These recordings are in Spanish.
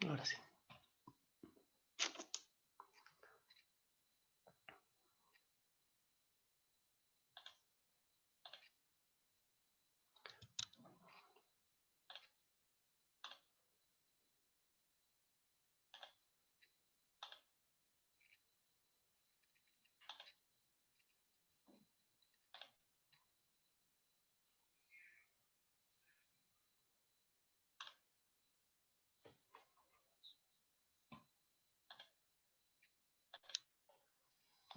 Ahora sí.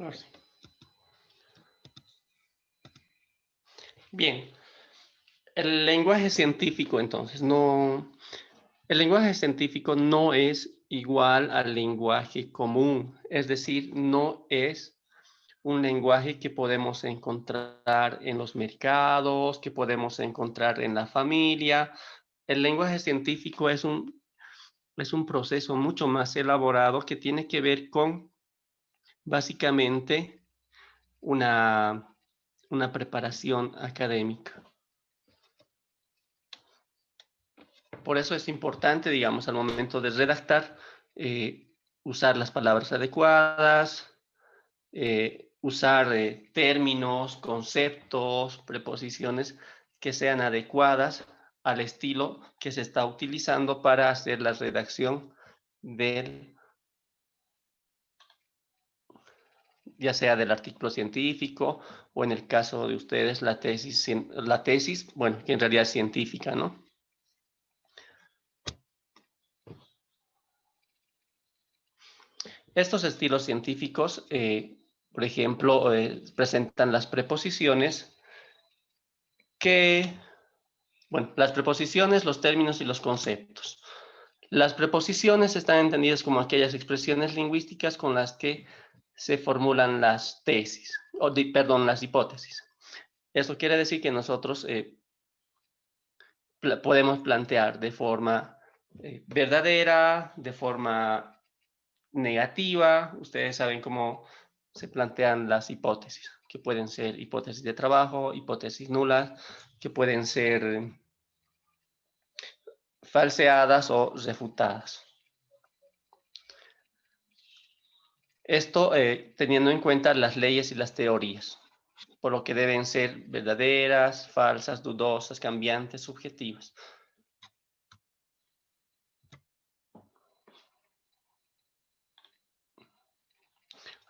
Ahora sí. Bien. El lenguaje científico, entonces, el lenguaje científico no es igual al lenguaje común, es decir, no es un lenguaje que podemos encontrar en los mercados, que podemos encontrar en la familia. El lenguaje científico es un proceso mucho más elaborado que tiene que ver con, básicamente, una preparación académica. Por eso es importante, digamos, al momento de redactar, usar las palabras adecuadas, usar términos, conceptos, preposiciones que sean adecuadas al estilo que se está utilizando para hacer la redacción del, ya sea del artículo científico o en el caso de ustedes la tesis, bueno, que en realidad es científica, ¿no? Estos estilos científicos, por ejemplo, presentan las preposiciones bueno, las preposiciones, los términos y los conceptos. Las preposiciones están entendidas como aquellas expresiones lingüísticas con las que se formulan las tesis, perdón, las hipótesis. Eso quiere decir que nosotros podemos plantear de forma verdadera, de forma negativa. Ustedes saben cómo se plantean las hipótesis, que pueden ser hipótesis de trabajo, hipótesis nulas, que pueden ser falseadas o refutadas. Esto teniendo en cuenta las leyes y las teorías, por lo que deben ser verdaderas, falsas, dudosas, cambiantes, subjetivas.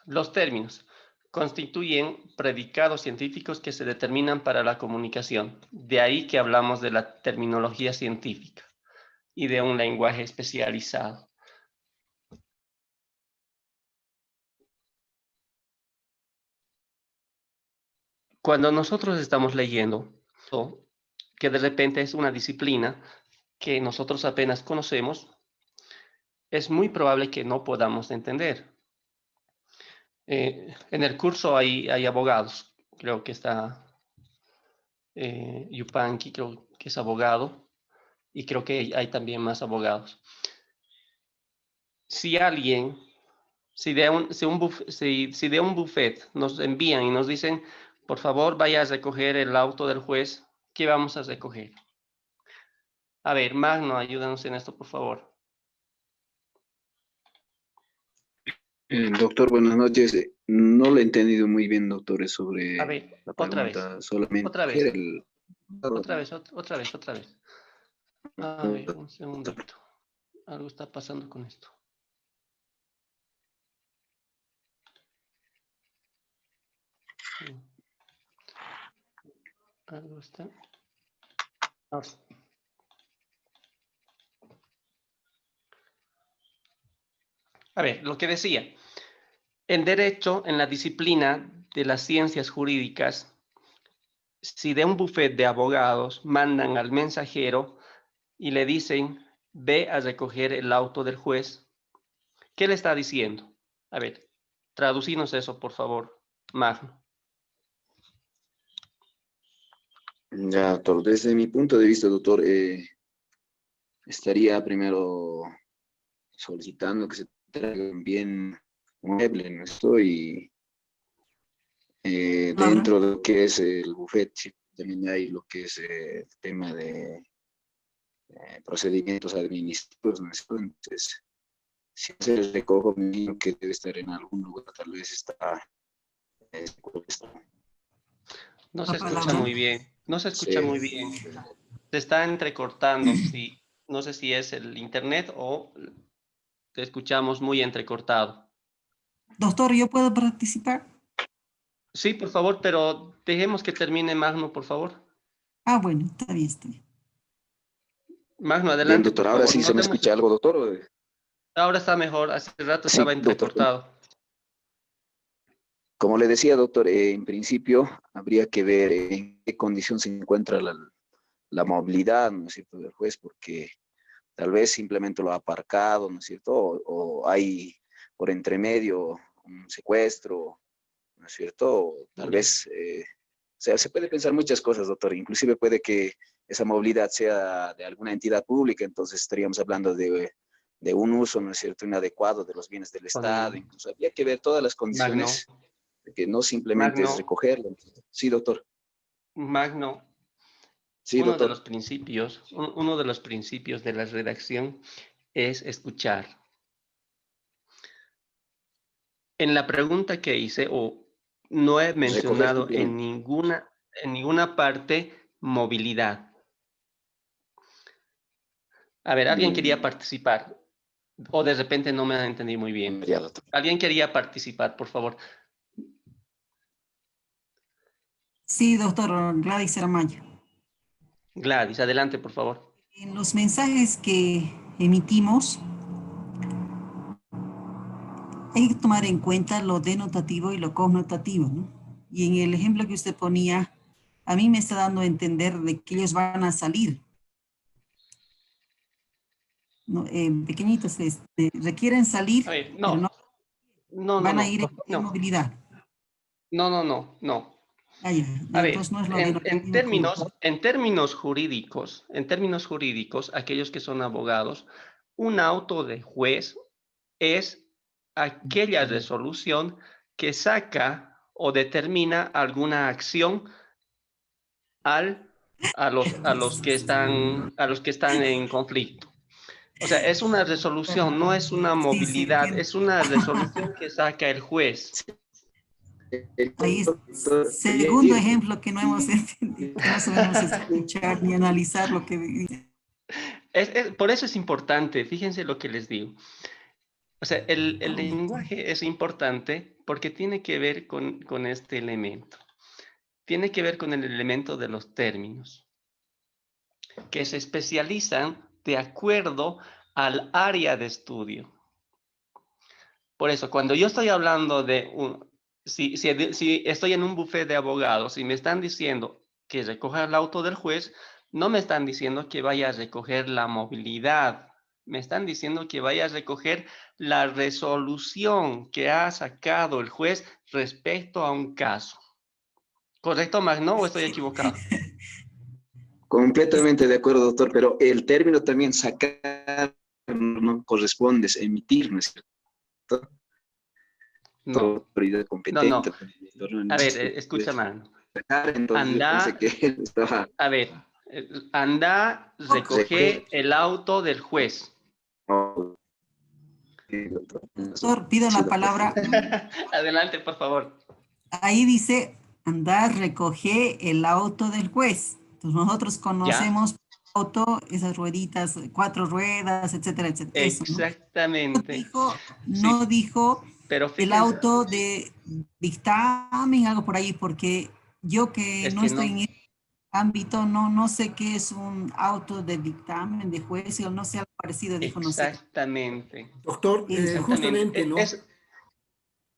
Los términos constituyen predicados científicos que se determinan para la comunicación. De ahí que hablamos de la terminología científica y de un lenguaje especializado. Cuando nosotros estamos leyendo, que de repente es una disciplina que nosotros apenas conocemos, es muy probable que no podamos entender. En el curso hay abogados, creo que está Yupanqui, creo que es abogado, y creo que hay también más abogados. Si alguien, si de un buffet nos envían y nos dicen, por favor vaya a recoger el auto del juez, ¿qué vamos a recoger? A ver, Magno, ayúdanos en esto, por favor. Doctor, buenas noches. No lo he entendido muy bien, doctor, sobre A ver, la otra vez, pregunta. Solamente otra vez, era el... otra vez, otra vez, otra vez. A ver, un segundito. Algo está pasando con esto. Algo está. Ahora sí. A ver, lo que decía. En derecho, en la disciplina de las ciencias jurídicas, si de un bufete de abogados mandan al mensajero y le dicen, ve a recoger el auto del juez, ¿qué le está diciendo? A ver, traducinos eso, por favor, Magno. Ya, doctor, desde mi punto de vista, doctor, estaría primero solicitando que se traiga un bien mueble, ¿no? Estoy dentro de lo que es el buffet, sí, también hay lo que es el tema de procedimientos administrativos, ¿no es cierto? Entonces, si se recojo, me imagino que debe estar en algún lugar, tal vez está secuestrado. No La se escucha palabra. muy bien. No se escucha Sí. muy bien. Se está entrecortando. Sí. No sé si es el internet o te escuchamos muy entrecortado. Doctor, ¿yo puedo participar? Sí, por favor, pero dejemos que termine Magno, por favor. Ah, bueno, está bien, está bien. Magno, Bien, adelante, por doctor, ahora favor. sí se No me te hemos... escucha algo, doctor. Ahora está mejor. Hace rato estaba Sí, doctor. entrecortado. Como le decía, doctor, en principio habría que ver en qué condición se encuentra la movilidad, ¿no es cierto?, del juez, porque tal vez simplemente lo ha aparcado, ¿no es cierto? O hay por entre medio un secuestro, ¿no es cierto? O tal Ya. vez, o sea, se puede pensar muchas cosas, doctor. Inclusive puede que esa movilidad sea de alguna entidad pública, entonces estaríamos hablando de un uso, ¿no es cierto?, inadecuado de los bienes del Estado. Con Incluso habría que ver todas las Magno. condiciones, de que no simplemente es Magno. recogerlo. Sí, doctor. Magno. Sí, doctor. Uno de los principios de la redacción es escuchar. En la pregunta que hice, o no he Recoger mencionado simplemente. en ninguna parte movilidad. A ver, ¿alguien quería Mm, participar? O de repente no me han entendido muy bien. ya, doctor. ¿Alguien quería participar, por favor? Sí, doctor Gladys Aramayo. Gladys, adelante, por favor. En los mensajes que emitimos, hay que tomar en cuenta lo denotativo y lo connotativo, ¿no? Y en el ejemplo que usted ponía, a mí me está dando a entender de que ellos van a salir, ¿no? Pequeñitos, requieren A salir, ver, pero no van a ir en no, movilidad. no. Ah, ya, A entonces ver, no es lo denotativo como tal. en términos jurídicos, aquellos que son abogados, un auto de juez es aquella resolución que saca o determina alguna acción a los que están en conflicto. O sea, es una resolución, no es una Sí, sí, movilidad, entiendo. es una resolución que saca el juez. Ahí es Doctor, quería segundo decir, ejemplo que no hemos entendido, que no sabemos escuchar ni analizar lo que dice. Por eso es importante, fíjense lo que les digo. O sea, el lenguaje es importante porque tiene que ver con este elemento. Tiene que ver con el elemento de los términos, que se especializan de acuerdo al área de estudio. Por eso, cuando yo estoy hablando de si estoy en un bufete de abogados y me están diciendo que recoja el auto del juez, no me están diciendo que vaya a recoger la movilidad, me están diciendo que vaya a recoger la resolución que ha sacado el juez respecto a un caso. ¿Correcto, Magno, o estoy equivocado? completamente de acuerdo, doctor, pero el término también sacar no corresponde, es emitir, ¿no es cierto? No, Autoridad no. competente. A ver, escucha, Magno. Sacar, entonces yo pensé Anda, que estaba a ver, anda, recoger. recoge el auto del juez. No, sí, doctor. Doctor, pido Sí, la doctor. palabra. Adelante, por favor. Ahí dice, andar, recoger el auto del juez. Entonces nosotros ¿Ya? conocemos auto, esas rueditas, cuatro ruedas, etcétera, etcétera. Eso, ¿no? Exactamente. No Sí, dijo pero el fíjense, auto de dictamen, algo por ahí, porque yo que es no que estoy no. en ese ámbito, no sé qué es un auto de dictamen de juez, o no sé, algo parecido, dijo, no sé. Exactamente. Doctor, Eso. Exactamente. justamente, ¿no?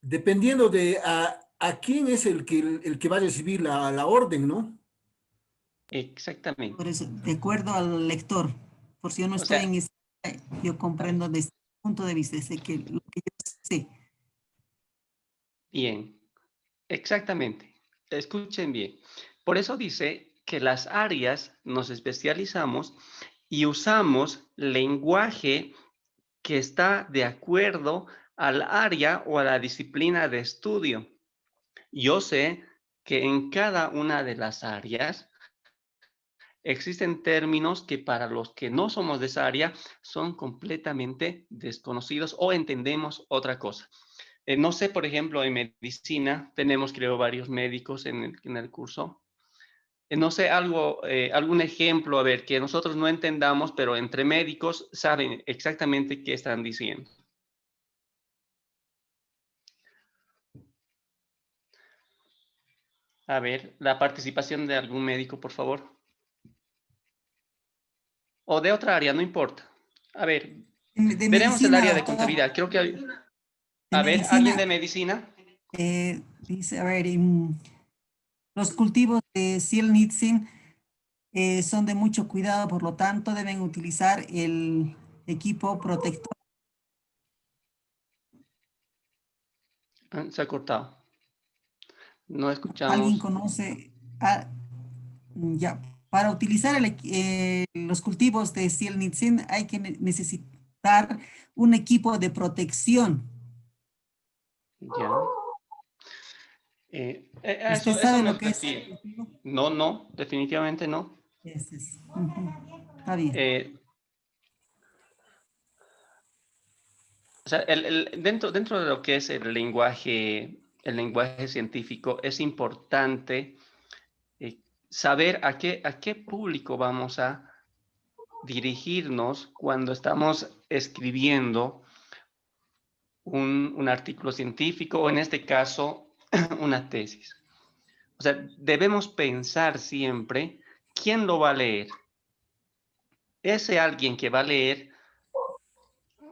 Dependiendo de a quién es el que va a recibir la orden, ¿no? Por Exactamente. eso, de acuerdo al lector, por si yo no O estoy sea, en ese, yo a ver, comprendo desde este punto de vista, sé que lo que yo sé. bien. Exactamente. Escuchen bien. Por eso dice que las áreas nos especializamos y usamos lenguaje que está de acuerdo al área o a la disciplina de estudio. Yo sé que en cada una de las áreas existen términos que para los que no somos de esa área son completamente desconocidos o entendemos otra cosa. No sé, por ejemplo, en medicina, tenemos creo varios médicos en el curso. No sé, algún ejemplo, a ver, que nosotros no entendamos, pero entre médicos saben exactamente qué están diciendo. A ver, la participación de algún médico, por favor. O de otra área, no importa. A ver, De veremos el área medicina, de doctor, contabilidad. Creo que de a ver, alguien medicina, de medicina. dice, a ver, los cultivos de Silnitzin son de mucho cuidado, por lo tanto deben utilizar el equipo protector. Se ha cortado. No ¿Alguien escuchamos. conoce? Ya, para utilizar los cultivos de Silnitzin hay que necesitar un equipo de protección. Ya. A ¿Usted eso sabe me lo que es? refiero. No, no, definitivamente no. Ese es. Ujú. Está bien. O sea, dentro de lo que es el lenguaje científico, es importante saber a qué público vamos a dirigirnos cuando estamos escribiendo un artículo científico o en este caso una tesis. O sea, debemos pensar siempre quién lo va a leer. Ese alguien que va a leer,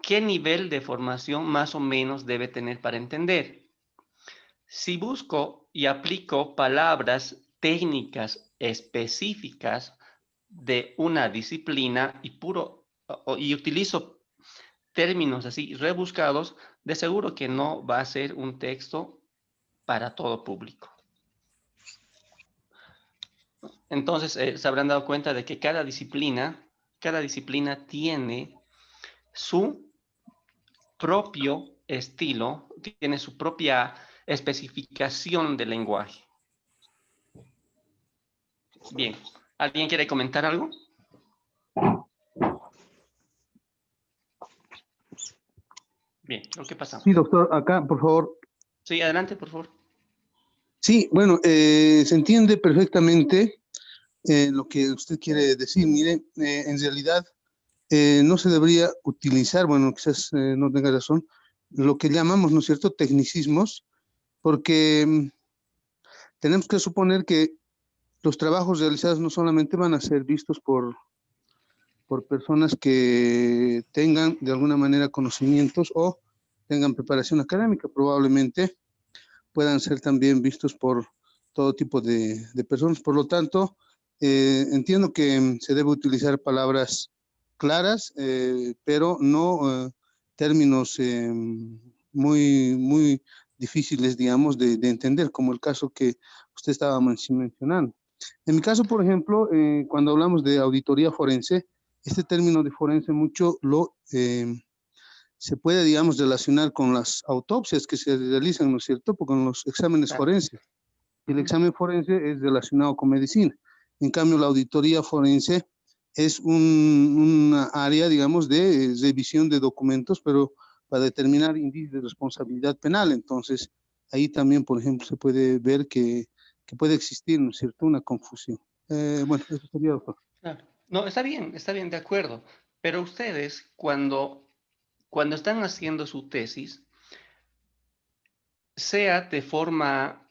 ¿qué nivel de formación más o menos debe tener para entender? Si busco y aplico palabras técnicas específicas de una disciplina y utilizo términos así rebuscados, de seguro que no va a ser un texto para todo público. Entonces, se habrán dado cuenta de que cada disciplina tiene su propio estilo, tiene su propia especificación del lenguaje. Bien, ¿alguien quiere comentar algo? Bien, creo que pasamos. Sí, doctor, acá, por favor. Sí, adelante, por favor. Sí, bueno, se entiende perfectamente lo que usted quiere decir. Mire, en realidad no se debería utilizar, bueno, quizás no tenga razón, lo que llamamos, ¿no es cierto?, tecnicismos, porque tenemos que suponer que los trabajos realizados no solamente van a ser vistos por personas que tengan de alguna manera conocimientos o tengan preparación académica, probablemente puedan ser también vistos por todo tipo de personas. Por lo tanto, entiendo que se debe utilizar palabras claras, pero no términos muy difíciles, digamos, de entender, como el caso que usted estaba mencionando. En mi caso, por ejemplo, cuando hablamos de auditoría forense, este término de forense mucho se puede, digamos, relacionar con las autopsias que se realizan, ¿no es cierto?, con los exámenes Claro. forenses. El examen forense es relacionado con medicina. En cambio, la auditoría forense es una área, digamos, de revisión de documentos, pero para determinar indicios de responsabilidad penal. Entonces, ahí también, por ejemplo, se puede ver que puede existir, ¿no es cierto?, una confusión. Bueno, eso sería, doctor. Claro. No, está bien, de acuerdo. Pero ustedes, cuando están haciendo su tesis, sea de forma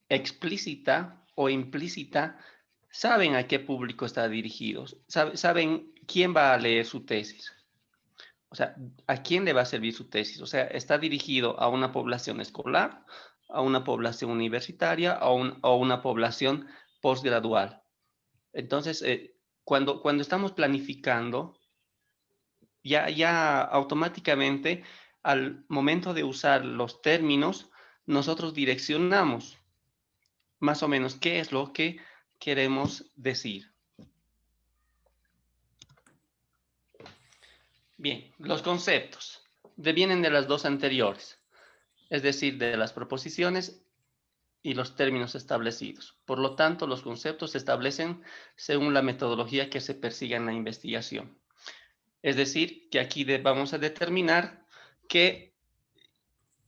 explícita o implícita, saben a qué público está dirigido, saben quién va a leer su tesis. O sea, ¿a quién le va a servir su tesis? O sea, está dirigido a una población escolar, a una población universitaria, a una población postgradual. Entonces, cuando estamos planificando, ya automáticamente, al momento de usar los términos, nosotros direccionamos más o menos qué es lo que queremos decir. Bien, los conceptos devienen de las dos anteriores, es decir, de las proposiciones y los términos establecidos. Por lo tanto, los conceptos se establecen según la metodología que se persiga en la investigación. Es decir, que aquí vamos a determinar qué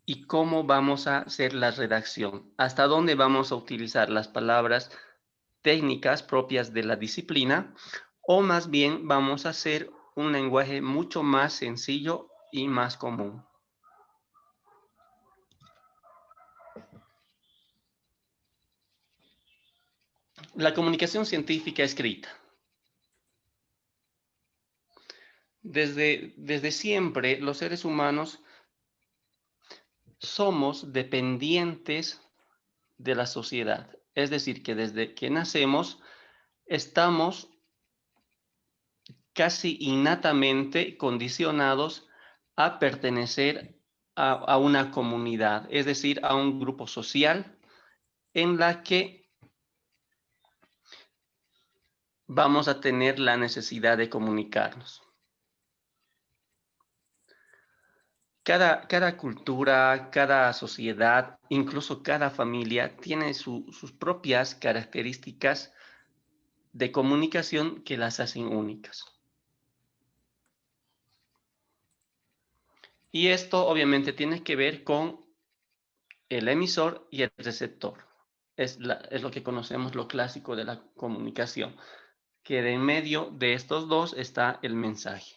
y cómo vamos a hacer la redacción, hasta dónde vamos a utilizar las palabras técnicas propias de la disciplina, o más bien vamos a hacer un lenguaje mucho más sencillo y más común. La comunicación científica escrita. Desde siempre, los seres humanos somos dependientes de la sociedad. Es decir, que desde que nacemos estamos casi innatamente condicionados a pertenecer a una comunidad, es decir, a un grupo social en la que vamos a tener la necesidad de comunicarnos. Cada cultura, cada sociedad, incluso cada familia tiene sus propias características de comunicación que las hacen únicas. Y esto obviamente tiene que ver con el emisor y el receptor. Es lo que conocemos, lo clásico de la comunicación, que de en medio de estos dos está el mensaje.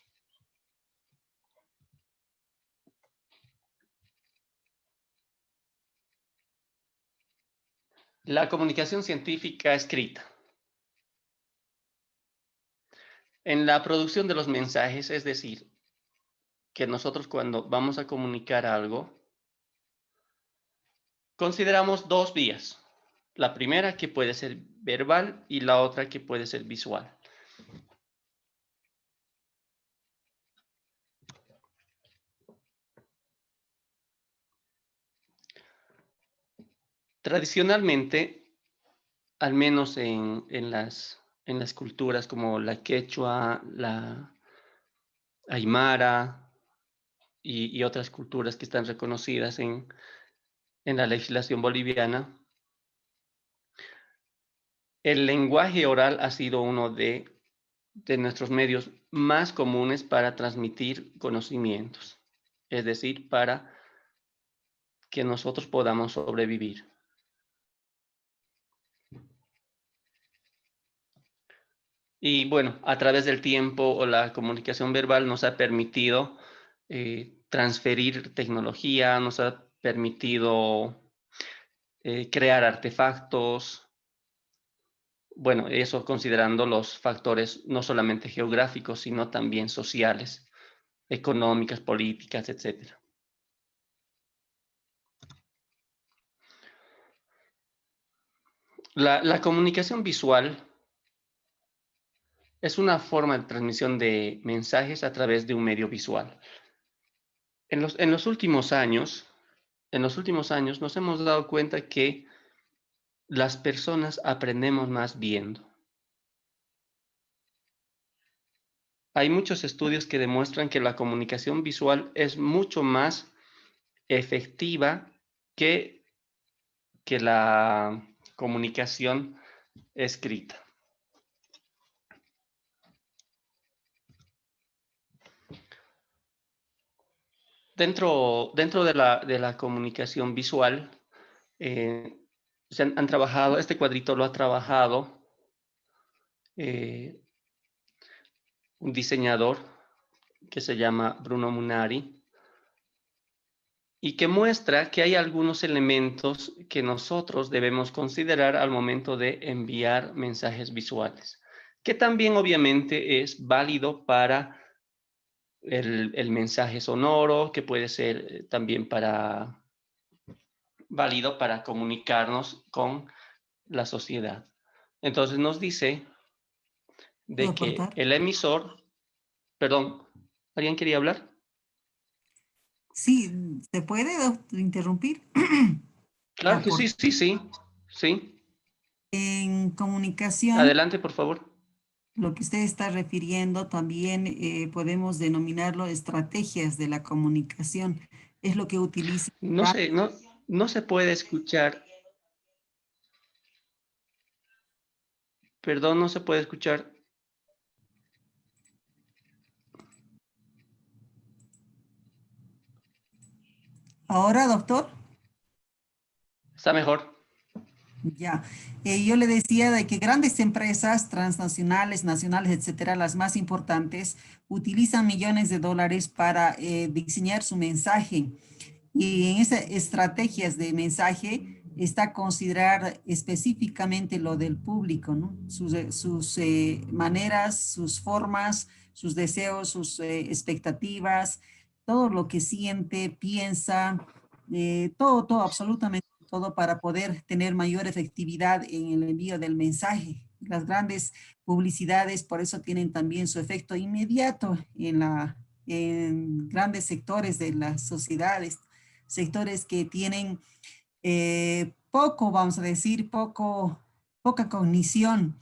La comunicación científica escrita. En la producción de los mensajes, es decir, que nosotros cuando vamos a comunicar algo, consideramos dos vías. La primera que puede ser verbal y la otra que puede ser visual. Tradicionalmente, al menos en las culturas como la quechua, la aymara y otras culturas que están reconocidas en la legislación boliviana, el lenguaje oral ha sido uno de nuestros medios más comunes para transmitir conocimientos, es decir, para que nosotros podamos sobrevivir. Y bueno, a través del tiempo, la comunicación verbal nos ha permitido transferir tecnología, nos ha permitido crear artefactos. Bueno, eso considerando los factores no solamente geográficos, sino también sociales, económicas, políticas, etc. La comunicación visual es una forma de transmisión de mensajes a través de un medio visual. En los últimos años nos hemos dado cuenta que las personas aprendemos más viendo. Hay muchos estudios que demuestran que la comunicación visual es mucho más efectiva que la comunicación escrita. Dentro de la comunicación visual, han trabajado, este cuadrito lo ha trabajado un diseñador que se llama Bruno Munari, y que muestra que hay algunos elementos que nosotros debemos considerar al momento de enviar mensajes visuales, que también obviamente es válido para el mensaje sonoro, que puede ser también válido para comunicarnos con la sociedad. Entonces nos dice de que el emisor, perdón, ¿alguien quería hablar? Sí, ¿se puede interrumpir? Claro que sí. En comunicación, Adelante, por favor. lo que usted está refiriendo también podemos denominarlo estrategias de la comunicación. Es lo que utiliza. No se puede escuchar. Perdón, no se puede escuchar. Ahora, doctor. Está mejor. Ya, yo le decía de que grandes empresas transnacionales, nacionales, etcétera, las más importantes, utilizan millones de dólares para diseñar su mensaje. Y en esas estrategias de mensaje está considerar específicamente lo del público, ¿no? Sus maneras, sus formas, sus deseos, sus expectativas, todo lo que siente, piensa, todo, absolutamente todo para poder tener mayor efectividad en el envío del mensaje. Las grandes publicidades por eso tienen también su efecto inmediato en grandes sectores de las sociedades, sectores que tienen poco, vamos a decir, poca cognición,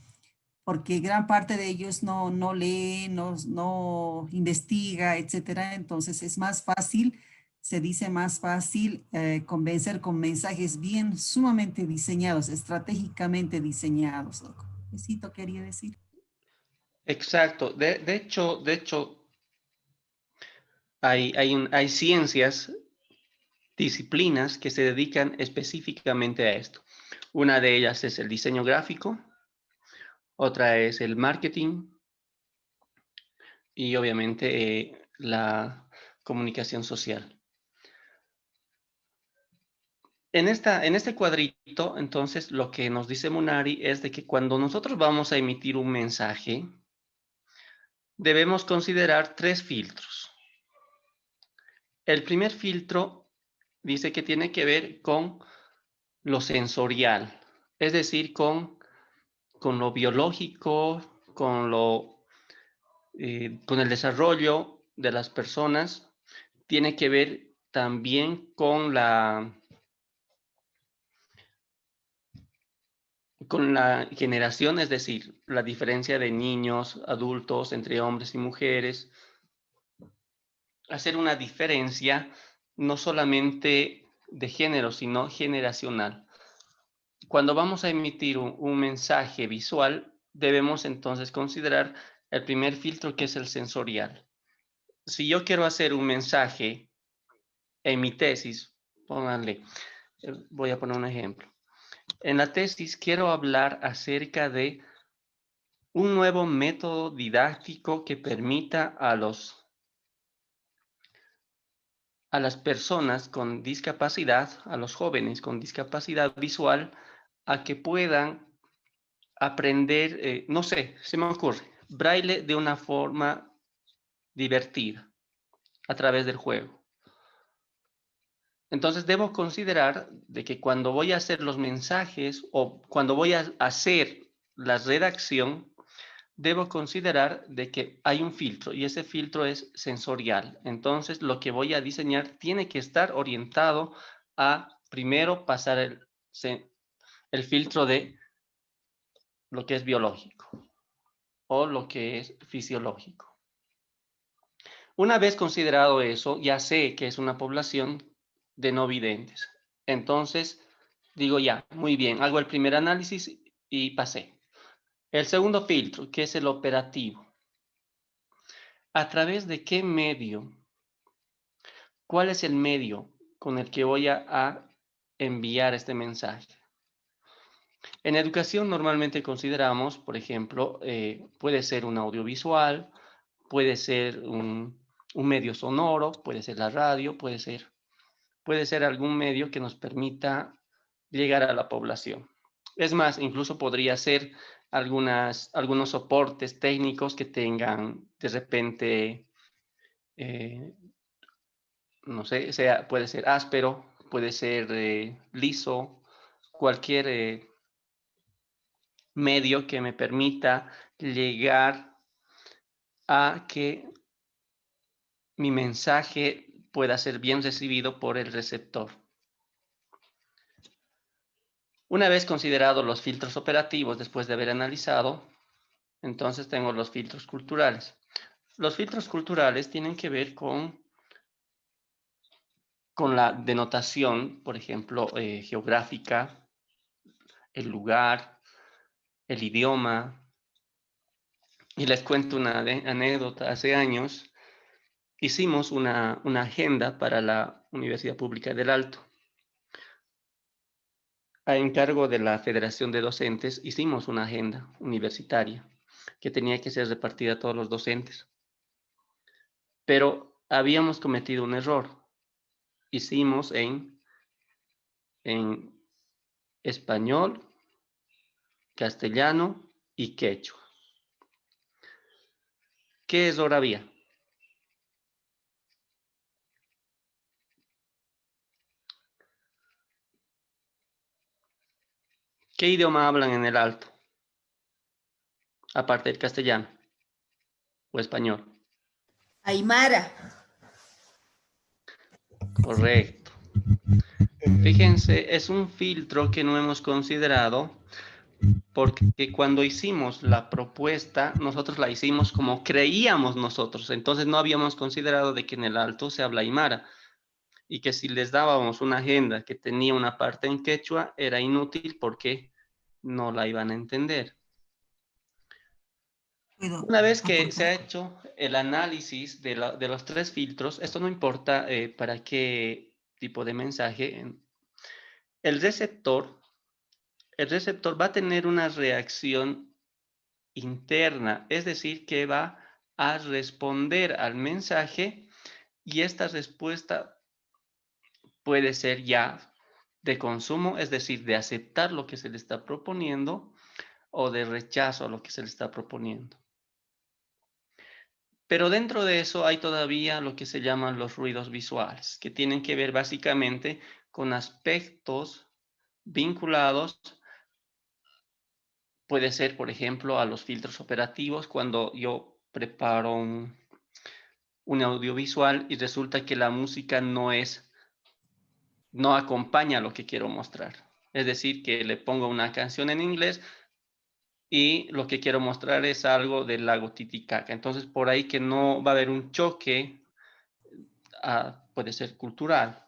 porque gran parte de ellos no lee, no investiga, etcétera. Entonces es más fácil, se dice más fácil convencer con mensajes bien sumamente diseñados, estratégicamente diseñados, loco. Eso quería decir. Exacto. De hecho, hay ciencias, disciplinas que se dedican específicamente a esto. Una de ellas es el diseño gráfico, otra es el marketing y obviamente la comunicación social. En este cuadrito, entonces, lo que nos dice Munari es de que cuando nosotros vamos a emitir un mensaje, debemos considerar 3 filtros. El primer filtro dice que tiene que ver con lo sensorial, es decir, con lo biológico, con el desarrollo de las personas, tiene que ver también con la generación, es decir, la diferencia de niños, adultos, entre hombres y mujeres, hacer una diferencia no solamente de género, sino generacional. Cuando vamos a emitir un mensaje visual, debemos entonces considerar el primer filtro, que es el sensorial. Si yo quiero hacer un mensaje en mi tesis, pónganle, voy a poner un ejemplo. En la tesis quiero hablar acerca de un nuevo método didáctico que permita a las personas con discapacidad, a los jóvenes con discapacidad visual, a que puedan aprender, no sé, se me ocurre, braille de una forma divertida, a través del juego. Entonces debo considerar de que cuando voy a hacer los mensajes o cuando voy a hacer la redacción, debo considerar de que hay un filtro y ese filtro es sensorial. Entonces lo que voy a diseñar tiene que estar orientado a primero pasar el filtro de lo que es biológico o lo que es fisiológico. Una vez considerado eso, ya sé que es una población de no videntes. Entonces digo ya, muy bien, hago el primer análisis y pasé. El segundo filtro, que es el operativo. ¿A través de qué medio? ¿Cuál es el medio con el que voy a enviar este mensaje? En educación normalmente consideramos, por ejemplo, puede ser un audiovisual, puede ser un medio sonoro, puede ser la radio, puede ser algún medio que nos permita llegar a la población. Es más, incluso podría ser algunos soportes técnicos que tengan de repente, no sé, puede ser áspero, puede ser liso, cualquier medio que me permita llegar a que mi mensaje pueda ser bien recibido por el receptor. Una vez considerados los filtros operativos, después de haber analizado, entonces tengo los filtros culturales. Los filtros culturales tienen que ver con la denotación, por ejemplo, geográfica, el lugar, el idioma. Y les cuento una anécdota. Hace años hicimos una agenda para la Universidad Pública del Alto. A encargo de la Federación de Docentes, hicimos una agenda universitaria que tenía que ser repartida a todos los docentes. Pero habíamos cometido un error. Hicimos en español, castellano y quechua. ¿Qué error había? ¿Qué idioma hablan en el Alto? Aparte del castellano o español. Aymara. Correcto. Fíjense, es un filtro que no hemos considerado porque cuando hicimos la propuesta, nosotros la hicimos como creíamos nosotros. Entonces no habíamos considerado de que en el Alto se habla aymara y que si les dábamos una agenda que tenía una parte en quechua, era inútil porque no la iban a entender. ¿Puedo Una vez que se ha aportar? hecho el análisis de los 3 filtros, esto no importa para qué tipo de mensaje, el receptor va a tener una reacción interna, es decir, que va a responder al mensaje y esta respuesta puede ser ya de consumo, es decir, de aceptar lo que se le está proponiendo o de rechazo a lo que se le está proponiendo. Pero dentro de eso hay todavía lo que se llaman los ruidos visuales, que tienen que ver básicamente con aspectos vinculados. Puede ser, por ejemplo, a los filtros operativos, cuando yo preparo un audiovisual y resulta que la música no acompaña lo que quiero mostrar. Es decir, que le pongo una canción en inglés y lo que quiero mostrar es algo del lago Titicaca. Entonces, por ahí que no va a haber un choque, puede ser cultural.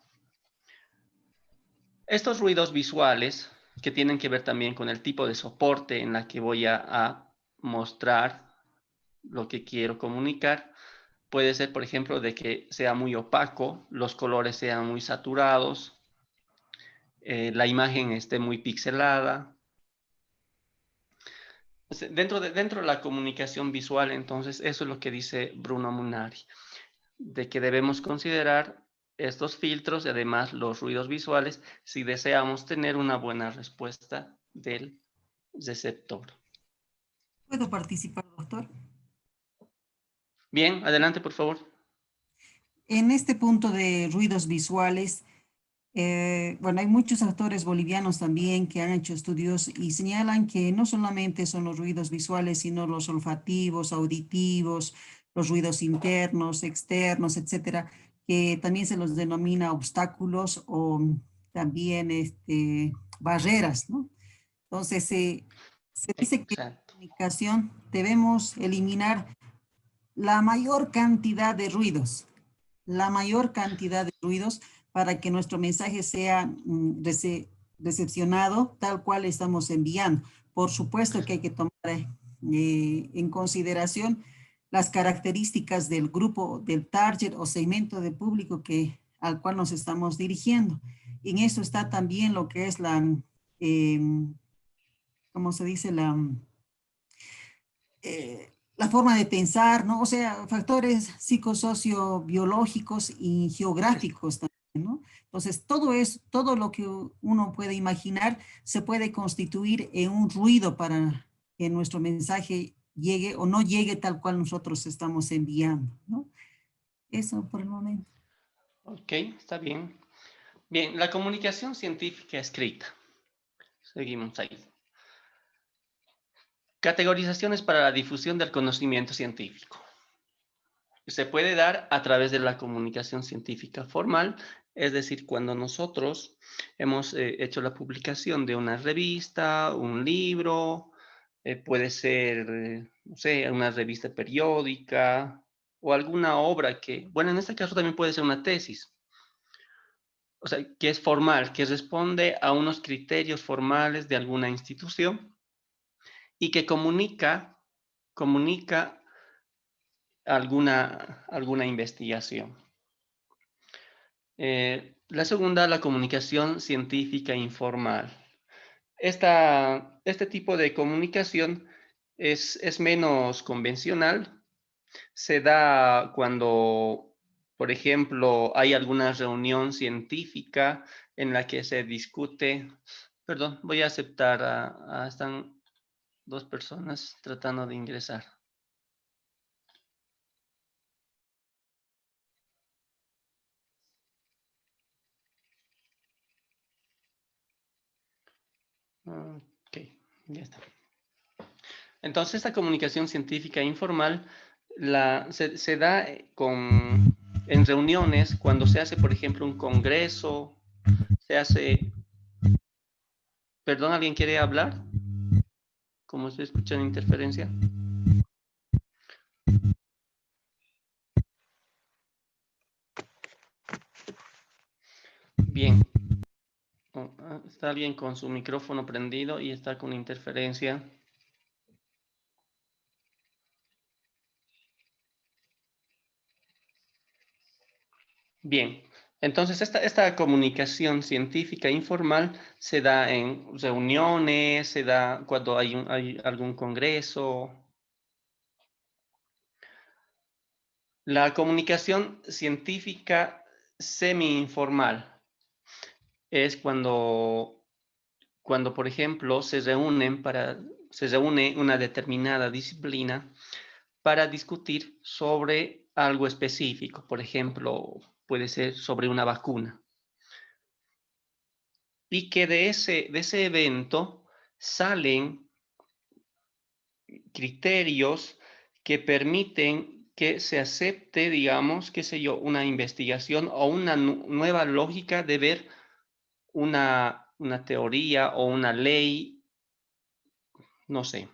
Estos ruidos visuales, que tienen que ver también con el tipo de soporte en la que voy a mostrar lo que quiero comunicar, puede ser, por ejemplo, de que sea muy opaco, los colores sean muy saturados, la imagen esté muy pixelada. Dentro de la comunicación visual, entonces, eso es lo que dice Bruno Munari, de que debemos considerar estos filtros y además los ruidos visuales si deseamos tener una buena respuesta del receptor. ¿Puedo participar, doctor? Bien, adelante, por favor. En este punto de ruidos visuales, bueno, hay muchos autores bolivianos también que han hecho estudios y señalan que no solamente son los ruidos visuales, sino los olfativos, auditivos, los ruidos internos, externos, etcétera, que también se los denomina obstáculos o también barreras, ¿no? Entonces, se dice que en la Exacto. comunicación debemos eliminar la mayor cantidad de ruidos, para que nuestro mensaje sea recepcionado tal cual estamos enviando. Por supuesto que hay que tomar en consideración las características del grupo, del target o segmento de público al cual nos estamos dirigiendo. En eso está también lo que es ¿cómo se dice? La forma de pensar, ¿no? O sea, factores psicosociobiológicos y geográficos también, ¿no? Entonces, todo lo que uno puede imaginar se puede constituir en un ruido para que nuestro mensaje llegue o no llegue tal cual nosotros estamos enviando, ¿no? Eso por el momento. Ok, está bien. Bien, la comunicación científica escrita. Seguimos ahí. Categorizaciones para la difusión del conocimiento científico. Se puede dar a través de la comunicación científica formal, es decir, cuando nosotros hemos hecho la publicación de una revista, un libro, puede ser, no sé, una revista periódica o alguna obra que, bueno, en este caso también puede ser una tesis. O sea, que es formal, que responde a unos criterios formales de alguna institución y que comunica alguna investigación. La segunda, la comunicación científica informal. Este tipo de comunicación es menos convencional. Se da cuando, por ejemplo, hay alguna reunión científica en la que se discute. Perdón, voy a aceptar están dos personas tratando de ingresar. Ok, ya está. Entonces, esta comunicación científica informal se da en reuniones cuando se hace, por ejemplo, un congreso, se hace... Perdón, ¿alguien quiere hablar? Como estoy escuchando interferencia. Bien. Está alguien con su micrófono prendido y está con interferencia. Bien, entonces esta comunicación científica informal se da en reuniones, se da cuando hay algún congreso. La comunicación científica semi-informal es cuando, por ejemplo, se reúne una determinada disciplina para discutir sobre algo específico. Por ejemplo, puede ser sobre una vacuna. Y que de ese evento salen criterios que permiten que se acepte, digamos, qué sé yo, una investigación o una nueva lógica de ver una teoría o una ley, no sé.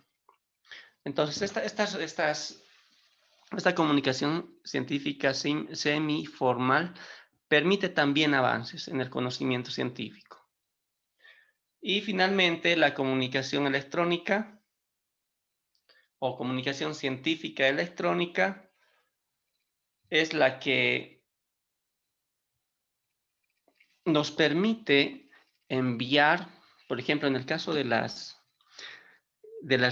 Entonces, esta comunicación científica semi-formal permite también avances en el conocimiento científico. Y finalmente, la comunicación electrónica o comunicación científica electrónica es la que nos permite enviar, por ejemplo, en el caso de las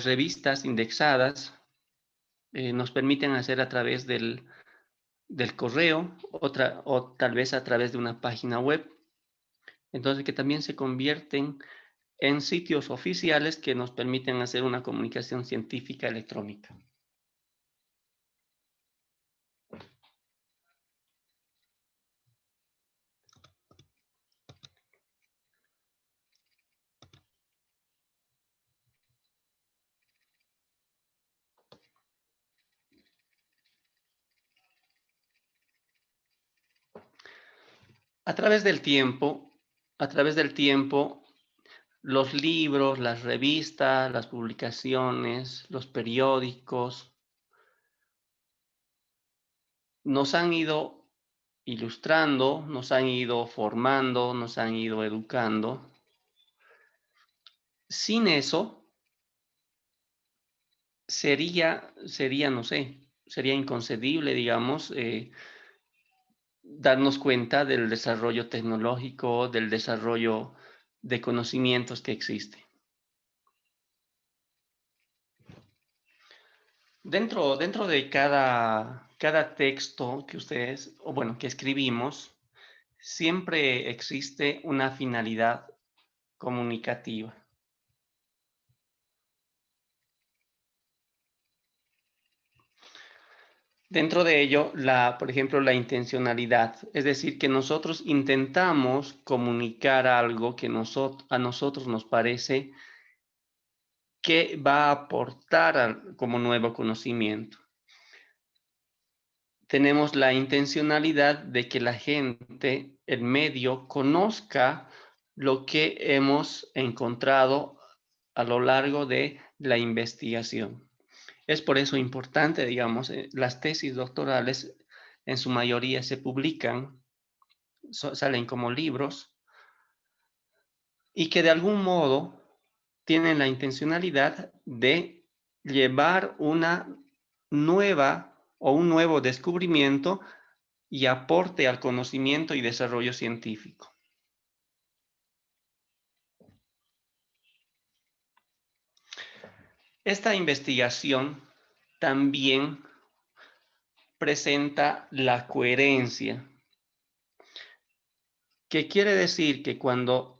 revistas indexadas, nos permiten hacer a través del correo o tal vez a través de una página web. Entonces, que también se convierten en sitios oficiales que nos permiten hacer una comunicación científica electrónica. A través del tiempo, los libros, las revistas, las publicaciones, los periódicos nos han ido ilustrando, nos han ido formando, nos han ido educando. Sin eso, sería, no sé, sería inconcebible, digamos, darnos cuenta del desarrollo tecnológico, del desarrollo de conocimientos que existe. Dentro de cada texto que que escribimos, siempre existe una finalidad comunicativa. Dentro de ello, por ejemplo, la intencionalidad, es decir, que nosotros intentamos comunicar algo que a nosotros nos parece que va a aportar como nuevo conocimiento. Tenemos la intencionalidad de que la gente, el medio, conozca lo que hemos encontrado a lo largo de la investigación. Es por eso importante, digamos, las tesis doctorales en su mayoría se publican, salen como libros, y que de algún modo tienen la intencionalidad de llevar una nueva o un nuevo descubrimiento y aporte al conocimiento y desarrollo científico. Esta investigación también presenta la coherencia, que quiere decir que cuando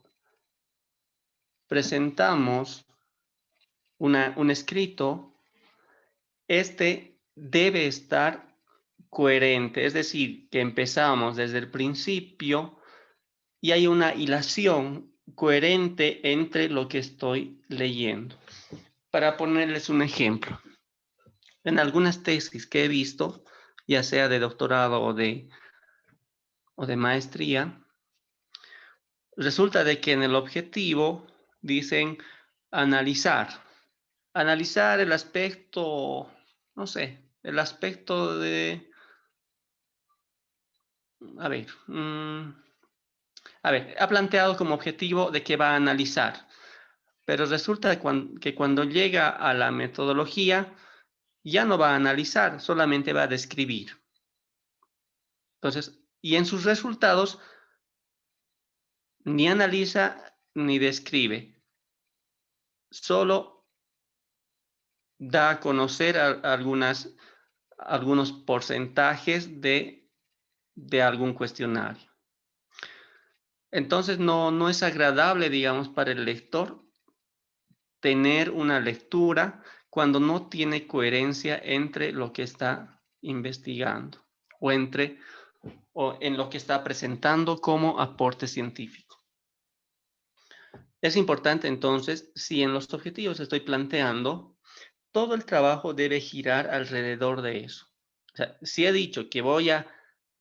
presentamos un escrito, este debe estar coherente, es decir, que empezamos desde el principio y hay una hilación coherente entre lo que estoy leyendo. Para ponerles un ejemplo, en algunas tesis que he visto, ya sea de doctorado o de maestría, resulta de que en el objetivo dicen analizar el aspecto, no sé, el aspecto de, ha planteado como objetivo de que va a analizar, pero resulta que cuando llega a la metodología ya no va a analizar, solamente va a describir. Entonces, y en sus resultados ni analiza ni describe, solo da a conocer algunos porcentajes de algún cuestionario. Entonces no es agradable, digamos, para el lector tener una lectura cuando no tiene coherencia entre lo que está investigando o en lo que está presentando como aporte científico. Es importante entonces, si en los objetivos estoy planteando, todo el trabajo debe girar alrededor de eso. O sea, si he dicho que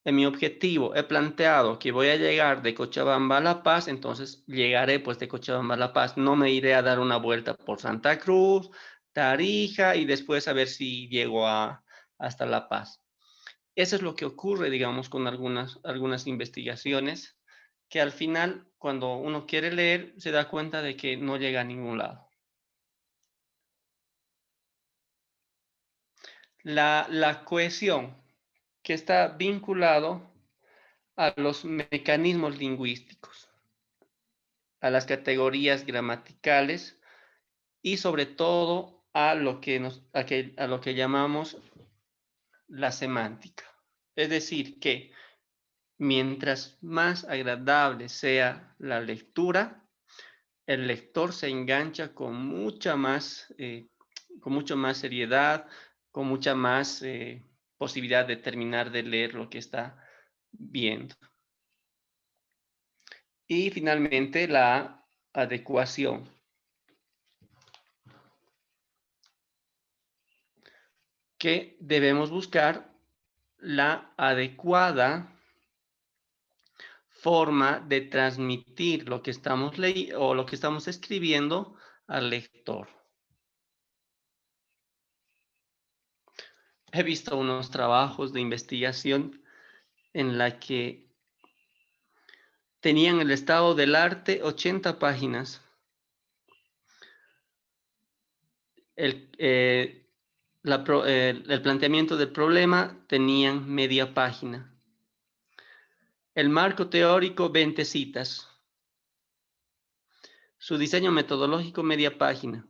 en mi objetivo he planteado que voy a llegar de Cochabamba a La Paz, entonces llegaré pues de Cochabamba a La Paz. No me iré a dar una vuelta por Santa Cruz, Tarija y después a ver si llego hasta La Paz. Eso es lo que ocurre, digamos, con algunas investigaciones que al final, cuando uno quiere leer, se da cuenta de que no llega a ningún lado. La cohesión, que está vinculado a los mecanismos lingüísticos, a las categorías gramaticales y sobre todo a lo que llamamos la semántica. Es decir, que mientras más agradable sea la lectura, el lector se engancha con mucha más seriedad, con mucha más posibilidad de terminar de leer lo que está viendo. Y finalmente la adecuación. Que debemos buscar la adecuada forma de transmitir lo que estamos leyendo o lo que estamos escribiendo al lector. He visto unos trabajos de investigación en la que tenían el estado del arte 80 páginas. El planteamiento del problema tenían media página. El marco teórico 20 citas. Su diseño metodológico media página.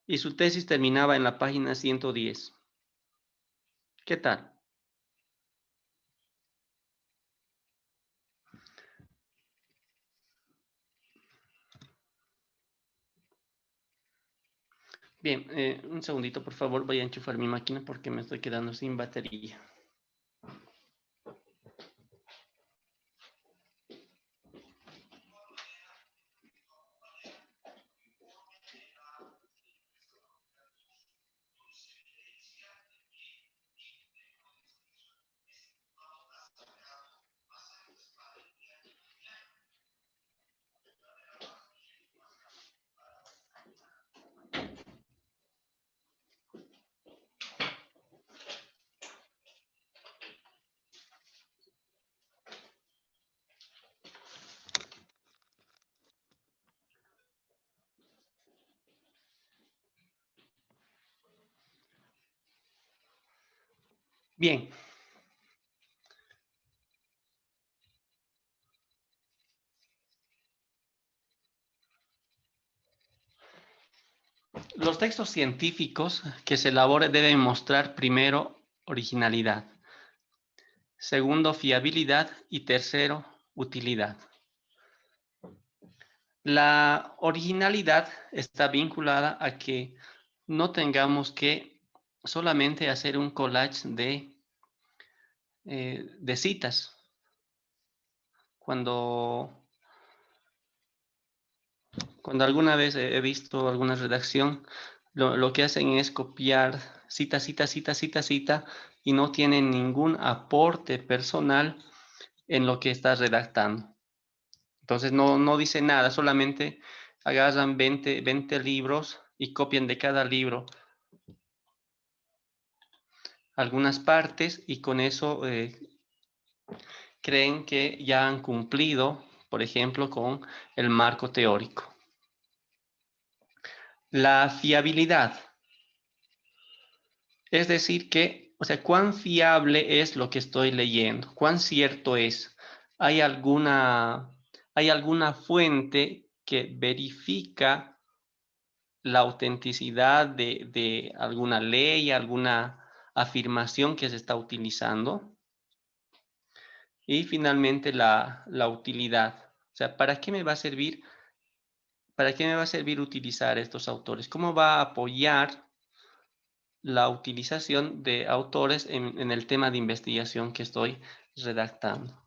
Y su tesis terminaba en la página 110. ¿Qué tal? Bien, un segundito, por favor, voy a enchufar mi máquina porque me estoy quedando sin batería. Bien. Los textos científicos que se elaboren deben mostrar primero originalidad, segundo fiabilidad y tercero utilidad. La originalidad está vinculada a que no tengamos que solamente hacer un collage de citas. Cuando alguna vez he visto alguna redacción, lo que hacen es copiar cita, cita, cita, cita, cita, y no tienen ningún aporte personal en lo que está redactando. Entonces no dice nada, solamente agarran 20 libros y copian de cada libro algunas partes y con eso creen que ya han cumplido, por ejemplo, con el marco teórico. La fiabilidad. Es decir que, o sea, cuán fiable es lo que estoy leyendo, cuán cierto es. ¿Hay alguna fuente que verifica la autenticidad de alguna ley, alguna afirmación que se está utilizando? Y finalmente la utilidad. O sea, ¿para qué me va a servir utilizar estos autores? ¿Cómo va a apoyar la utilización de autores en el tema de investigación que estoy redactando?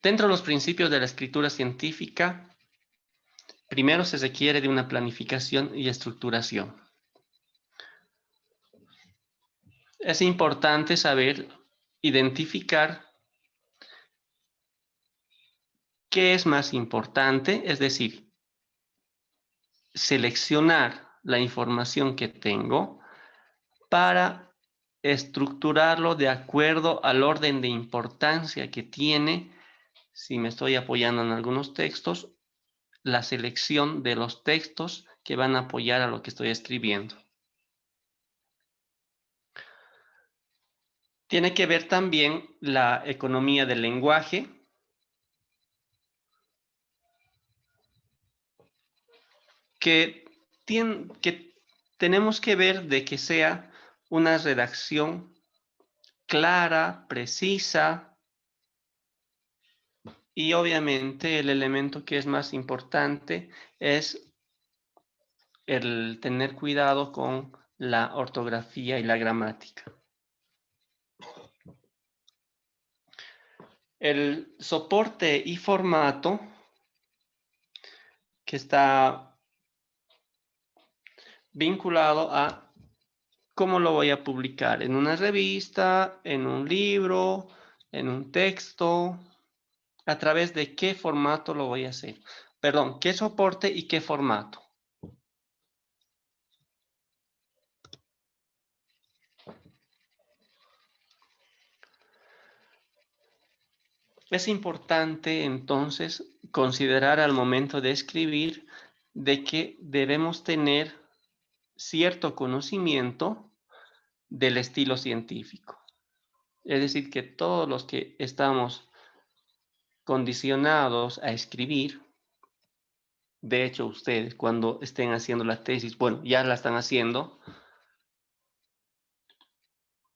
Dentro de los principios de la escritura científica, primero se requiere de una planificación y estructuración. Es importante saber identificar qué es más importante, es decir, seleccionar la información que tengo para estructurarlo de acuerdo al orden de importancia que tiene, si me estoy apoyando en algunos textos, la selección de los textos que van a apoyar a lo que estoy escribiendo. Tiene que ver también la economía del lenguaje, que tenemos que ver de que sea una redacción clara, precisa, y obviamente el elemento que es más importante es el tener cuidado con la ortografía y la gramática. El soporte y formato que está vinculado a cómo lo voy a publicar, en una revista, en un libro, en un texto, a través de qué formato lo voy a hacer. Perdón, qué soporte y qué formato. Es importante entonces considerar al momento de escribir de que debemos tener cierto conocimiento del estilo científico. Es decir, que todos los que estamos condicionados a escribir, de hecho ustedes cuando estén haciendo la tesis, bueno, ya la están haciendo,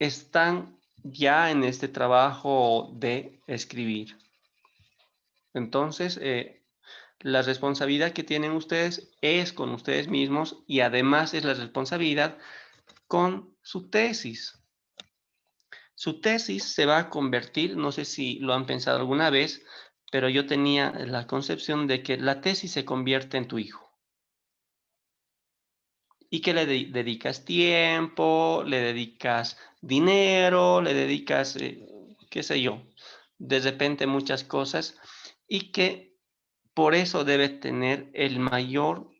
están ya en este trabajo de escribir. Entonces, la responsabilidad que tienen ustedes es con ustedes mismos y además es la responsabilidad con su tesis. Su tesis se va a convertir, no sé si lo han pensado alguna vez, pero yo tenía la concepción de que la tesis se convierte en tu hijo. Y que le dedicas tiempo, le dedicas dinero, le dedicas, qué sé yo, de repente muchas cosas, y que por eso debe tener el mayor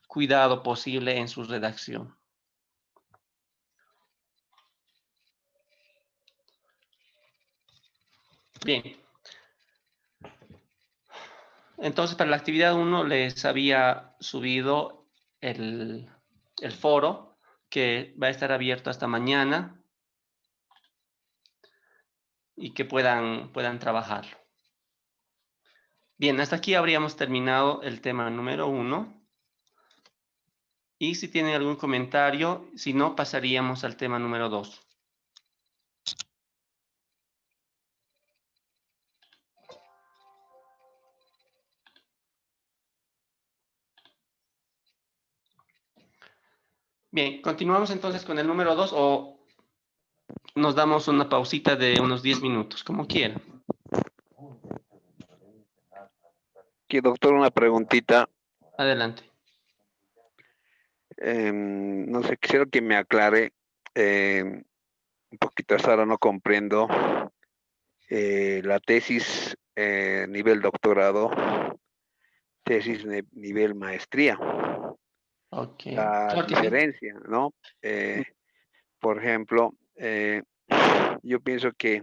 cuidado posible en su redacción. Bien. Entonces, para la actividad 1 les había subido el el foro que va a estar abierto hasta mañana y que puedan trabajarlo. Bien, hasta aquí habríamos terminado el tema número 1. Y si tienen algún comentario, si no, pasaríamos al tema número 2. Bien, continuamos entonces con el número 2 o nos damos una pausita de unos 10 minutos, como quieran. Aquí, doctor, una preguntita. Adelante. No sé, quisiera que me aclare un poquito, hasta ahora no comprendo la tesis nivel doctorado, tesis nivel maestría. Ok. La Claro que sí. diferencia, ¿no? Por ejemplo, yo pienso que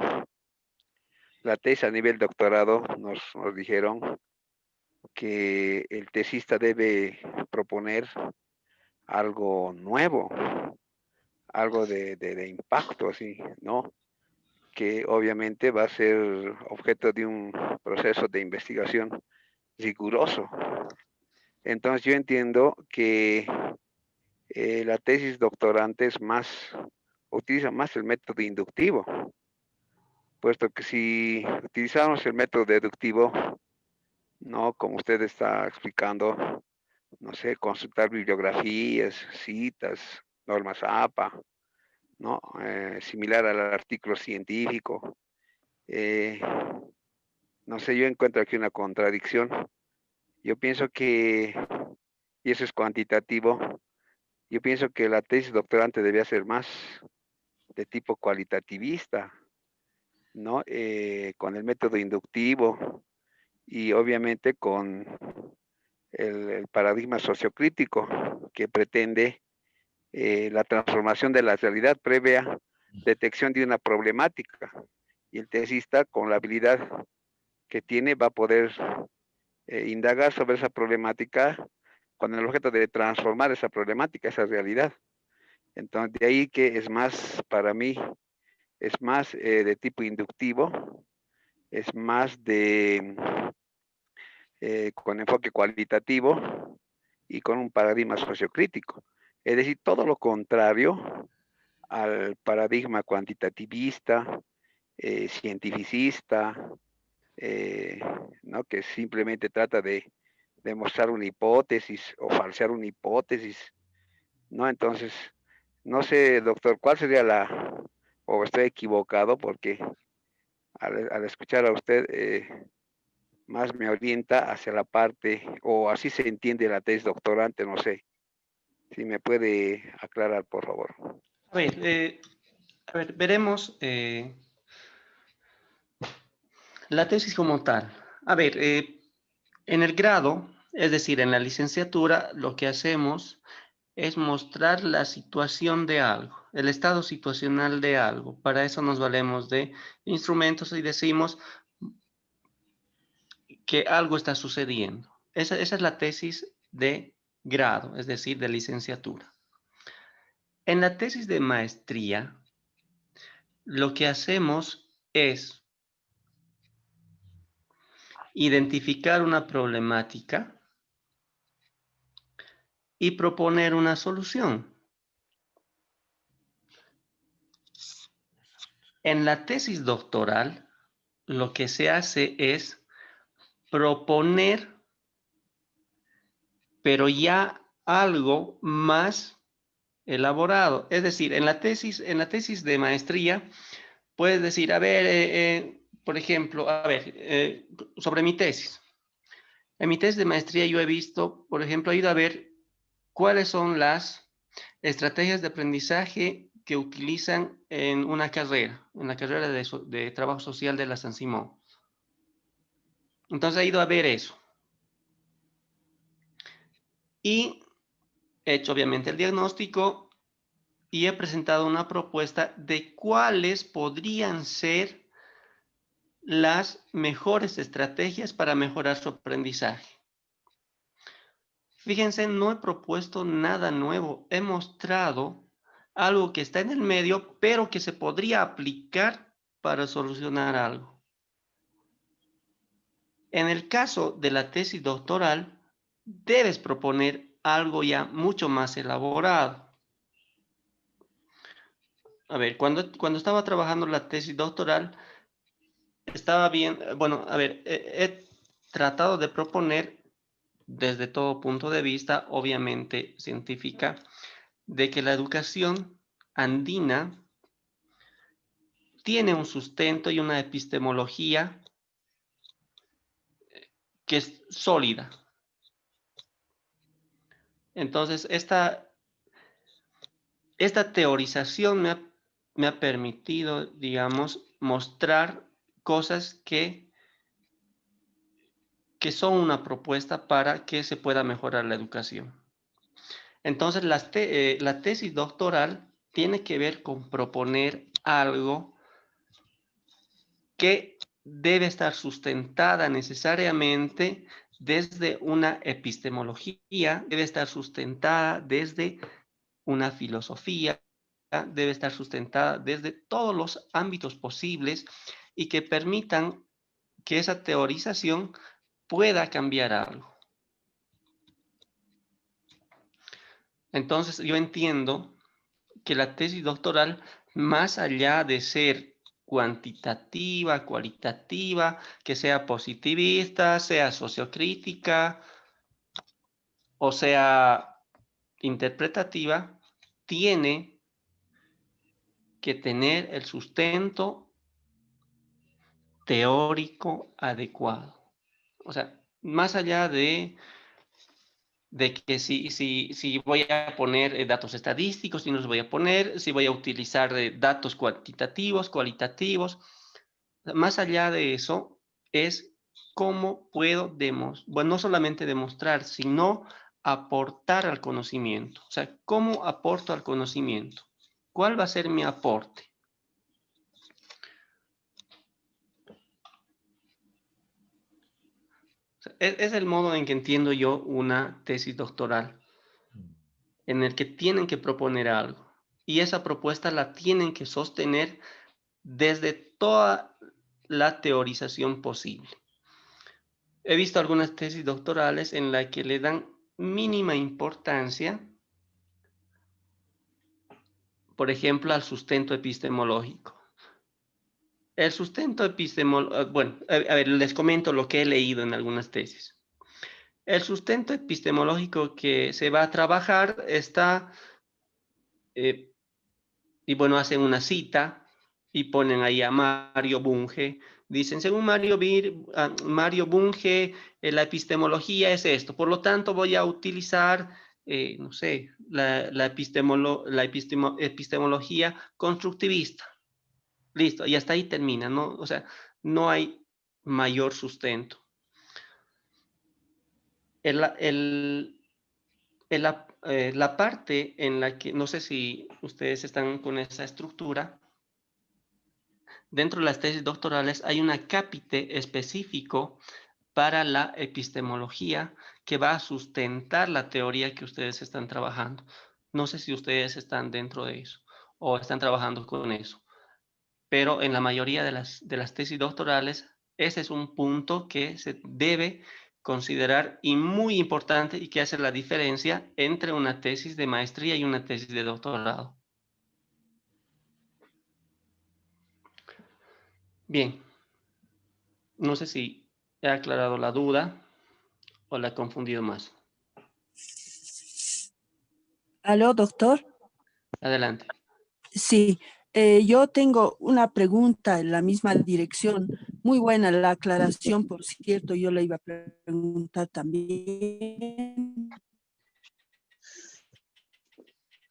la tesis a nivel doctorado nos dijeron que el tesista debe proponer algo nuevo, algo de impacto, así, ¿no? Que obviamente va a ser objeto de un proceso de investigación riguroso. Entonces yo entiendo que la tesis doctorante utiliza más el método inductivo, puesto que si utilizamos el método deductivo, ¿no? Como usted está explicando, no sé, consultar bibliografías, citas, normas APA, ¿no? Similar al artículo científico. No sé, yo encuentro aquí una contradicción. Yo pienso que, y eso es cuantitativo, yo pienso que la tesis doctorante debía ser más de tipo cualitativista, ¿no? Con el método inductivo y obviamente con el paradigma sociocrítico que pretende la transformación de la realidad previa detección de una problemática. Y el tesista, con la habilidad que tiene, va a poder indagar sobre esa problemática con el objeto de transformar esa problemática, esa realidad. Entonces, de ahí que es más, para mí, es más de tipo inductivo, es más con enfoque cualitativo y con un paradigma sociocrítico. Es decir, todo lo contrario al paradigma cuantitativista, cientificista, ¿no? Que simplemente trata de demostrar una hipótesis o falsear una hipótesis, ¿no? Entonces, no sé, doctor, ¿cuál sería o estoy equivocado? Porque al escuchar a usted, más me orienta hacia la parte, o así se entiende la tesis doctorante, no sé. Si me puede aclarar, por favor. A ver, veremos la tesis como tal. A ver, en el grado, es decir, en la licenciatura, lo que hacemos es mostrar la situación de algo, el estado situacional de algo. Para eso nos valemos de instrumentos y decimos que algo está sucediendo. Esa es la tesis de grado, es decir, de licenciatura. En la tesis de maestría, lo que hacemos es identificar una problemática y proponer una solución. En la tesis doctoral, lo que se hace es proponer, pero ya algo más elaborado. Es decir, en la tesis de maestría, puedes decir, a ver, por ejemplo, a ver, sobre mi tesis. En mi tesis de maestría yo he visto, por ejemplo, he ido a ver cuáles son las estrategias de aprendizaje que utilizan en una carrera, en la carrera de trabajo social de la San Simón. Entonces he ido a ver eso. Y he hecho obviamente el diagnóstico y he presentado una propuesta de cuáles podrían ser las mejores estrategias para mejorar su aprendizaje. Fíjense, no he propuesto nada nuevo. He mostrado algo que está en el medio, pero que se podría aplicar para solucionar algo. En el caso de la tesis doctoral, debes proponer algo ya mucho más elaborado. A ver, cuando estaba trabajando la tesis doctoral, estaba bien, bueno, a ver, he tratado de proponer desde todo punto de vista, obviamente científica, de que la educación andina tiene un sustento y una epistemología que es sólida. Entonces, esta teorización me ha permitido, digamos, mostrar cosas que son una propuesta para que se pueda mejorar la educación. Entonces, la tesis doctoral tiene que ver con proponer algo que debe estar sustentada necesariamente desde una epistemología, debe estar sustentada desde una filosofía, debe estar sustentada desde todos los ámbitos posibles y que permitan que esa teorización pueda cambiar algo. Entonces, yo entiendo que la tesis doctoral, más allá de ser cuantitativa, cualitativa, que sea positivista, sea sociocrítica o sea interpretativa, tiene que tener el sustento teórico adecuado. O sea, más allá de que si voy a poner datos estadísticos, si no los voy a poner, si voy a utilizar datos cuantitativos, cualitativos. Más allá de eso, es cómo puedo no solamente demostrar, sino aportar al conocimiento. O sea, ¿cómo aporto al conocimiento? ¿Cuál va a ser mi aporte? O sea, es el modo en que entiendo yo una tesis doctoral, en el que tienen que proponer algo. Y esa propuesta la tienen que sostener desde toda la teorización posible. He visto algunas tesis doctorales en las que le dan mínima importancia, por ejemplo, al sustento epistemológico. El sustento epistemológico, bueno, a ver, les comento lo que he leído en algunas tesis. El sustento epistemológico que se va a trabajar está, y bueno, hacen una cita y ponen ahí a Mario Bunge. Dicen, según Mario Bunge, la epistemología es esto. Por lo tanto, voy a utilizar, no sé, la epistemología constructivista. Listo, y hasta ahí termina, ¿no? O sea, no hay mayor sustento. La parte en la que, no sé si ustedes están con esa estructura, dentro de las tesis doctorales hay un acápite específico para la epistemología que va a sustentar la teoría que ustedes están trabajando. No sé si ustedes están dentro de eso o están trabajando con eso, pero en la mayoría de las tesis doctorales, ese es un punto que se debe considerar y muy importante y que hace la diferencia entre una tesis de maestría y una tesis de doctorado. Bien, no sé si he aclarado la duda o la he confundido más. ¿Aló, doctor? Adelante. Sí, yo tengo una pregunta en la misma dirección. Muy buena la aclaración, por cierto, yo le iba a preguntar también.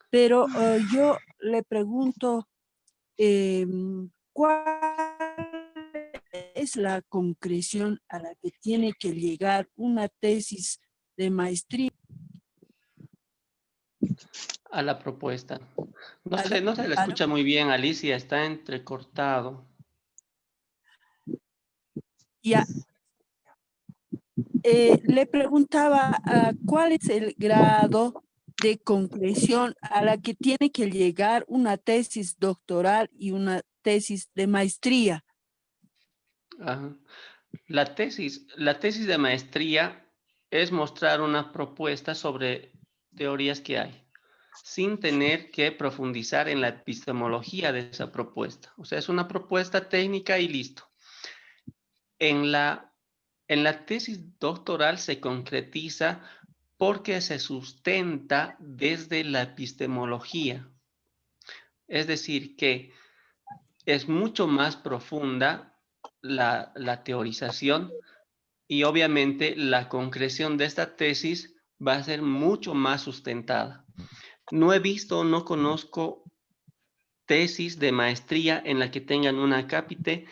Pero yo le pregunto, ¿cuál es la concreción a la que tiene que llegar una tesis de maestría? A la propuesta. No se le escucha muy bien, Alicia, está entrecortado. Ya. Le preguntaba cuál es el grado de concreción a la que tiene que llegar una tesis doctoral y una tesis de maestría. Ajá. La tesis de maestría es mostrar una propuesta sobre teorías que hay, sin tener que profundizar en la epistemología de esa propuesta. O sea, es una propuesta técnica y listo. En la tesis doctoral se concretiza porque se sustenta desde la epistemología. Es decir, que es mucho más profunda la teorización y obviamente la concreción de esta tesis va a ser mucho más sustentada. No he visto, no conozco tesis de maestría en la que tengan una cápite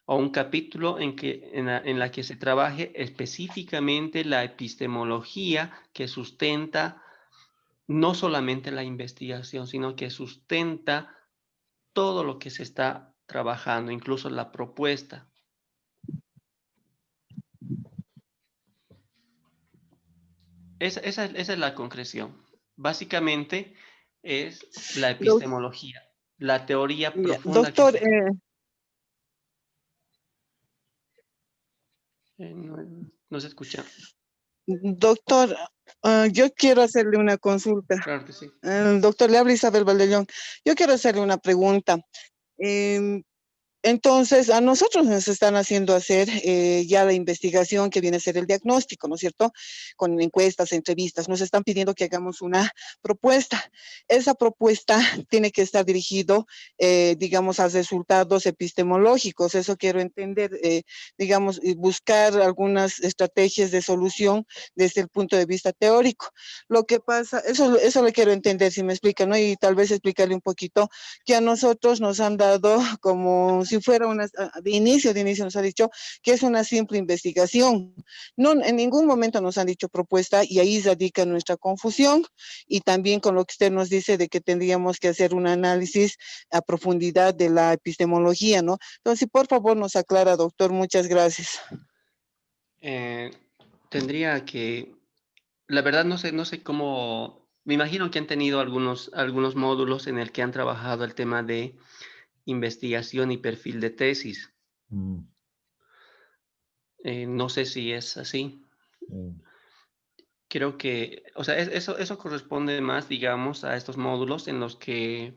o un capítulo en la que se trabaje específicamente la epistemología que sustenta no solamente la investigación, sino que sustenta todo lo que se está trabajando, incluso la propuesta. Esa es la concreción. Básicamente es la Doc- epistemología, la teoría ya, profunda que doctor, se... no se escucha. doctor, yo quiero hacerle una consulta. Claro que sí. Doctor, le habla Isabel Valdellón. Yo quiero hacerle una pregunta. Em, Entonces, a nosotros nos están haciendo hacer ya la investigación que viene a ser el diagnóstico, ¿no es cierto? Con encuestas, entrevistas, nos están pidiendo que hagamos una propuesta. Esa propuesta tiene que estar dirigido, digamos, a resultados epistemológicos. Eso quiero entender, digamos, y buscar algunas estrategias de solución desde el punto de vista teórico. Lo que pasa, eso lo quiero entender, si me explica, ¿no? Y tal vez explicarle un poquito que a nosotros nos han dado como si fuera una, de inicio nos ha dicho que es una simple investigación. No, en ningún momento nos han dicho propuesta y ahí radica nuestra confusión y también con lo que usted nos dice de que tendríamos que hacer un análisis a profundidad de la epistemología, ¿no? Entonces, por favor, nos aclara, doctor, muchas gracias. Eh, tendría que... La verdad no sé cómo... Me imagino que han tenido algunos módulos en el que han trabajado el tema de investigación y perfil de tesis. No sé si es así. Creo que, o sea, eso corresponde más, digamos, a estos módulos en los que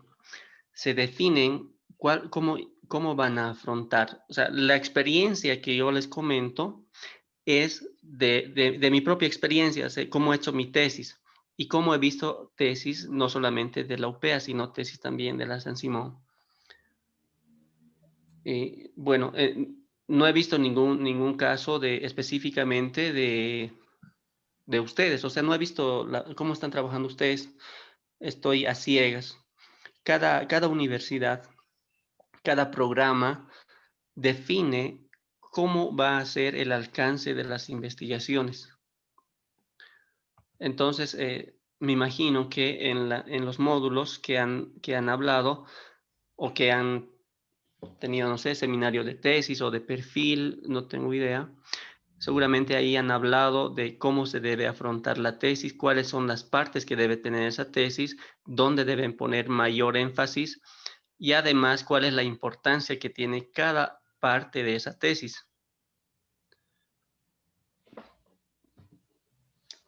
se definen cómo van a afrontar. O sea, la experiencia que yo les comento es de mi propia experiencia, sé cómo he hecho mi tesis y cómo he visto tesis no solamente de la UPEA, sino tesis también de la San Simón. Bueno, no he visto ningún caso específicamente de ustedes, o sea, no he visto cómo están trabajando ustedes, estoy a ciegas. Cada universidad, cada programa define cómo va a ser el alcance de las investigaciones. Entonces, me imagino que en los módulos que han hablado o que han tenido, no sé, seminario de tesis o de perfil, no tengo idea, seguramente ahí han hablado de cómo se debe afrontar la tesis, cuáles son las partes que debe tener esa tesis, dónde deben poner mayor énfasis y además cuál es la importancia que tiene cada parte de esa tesis.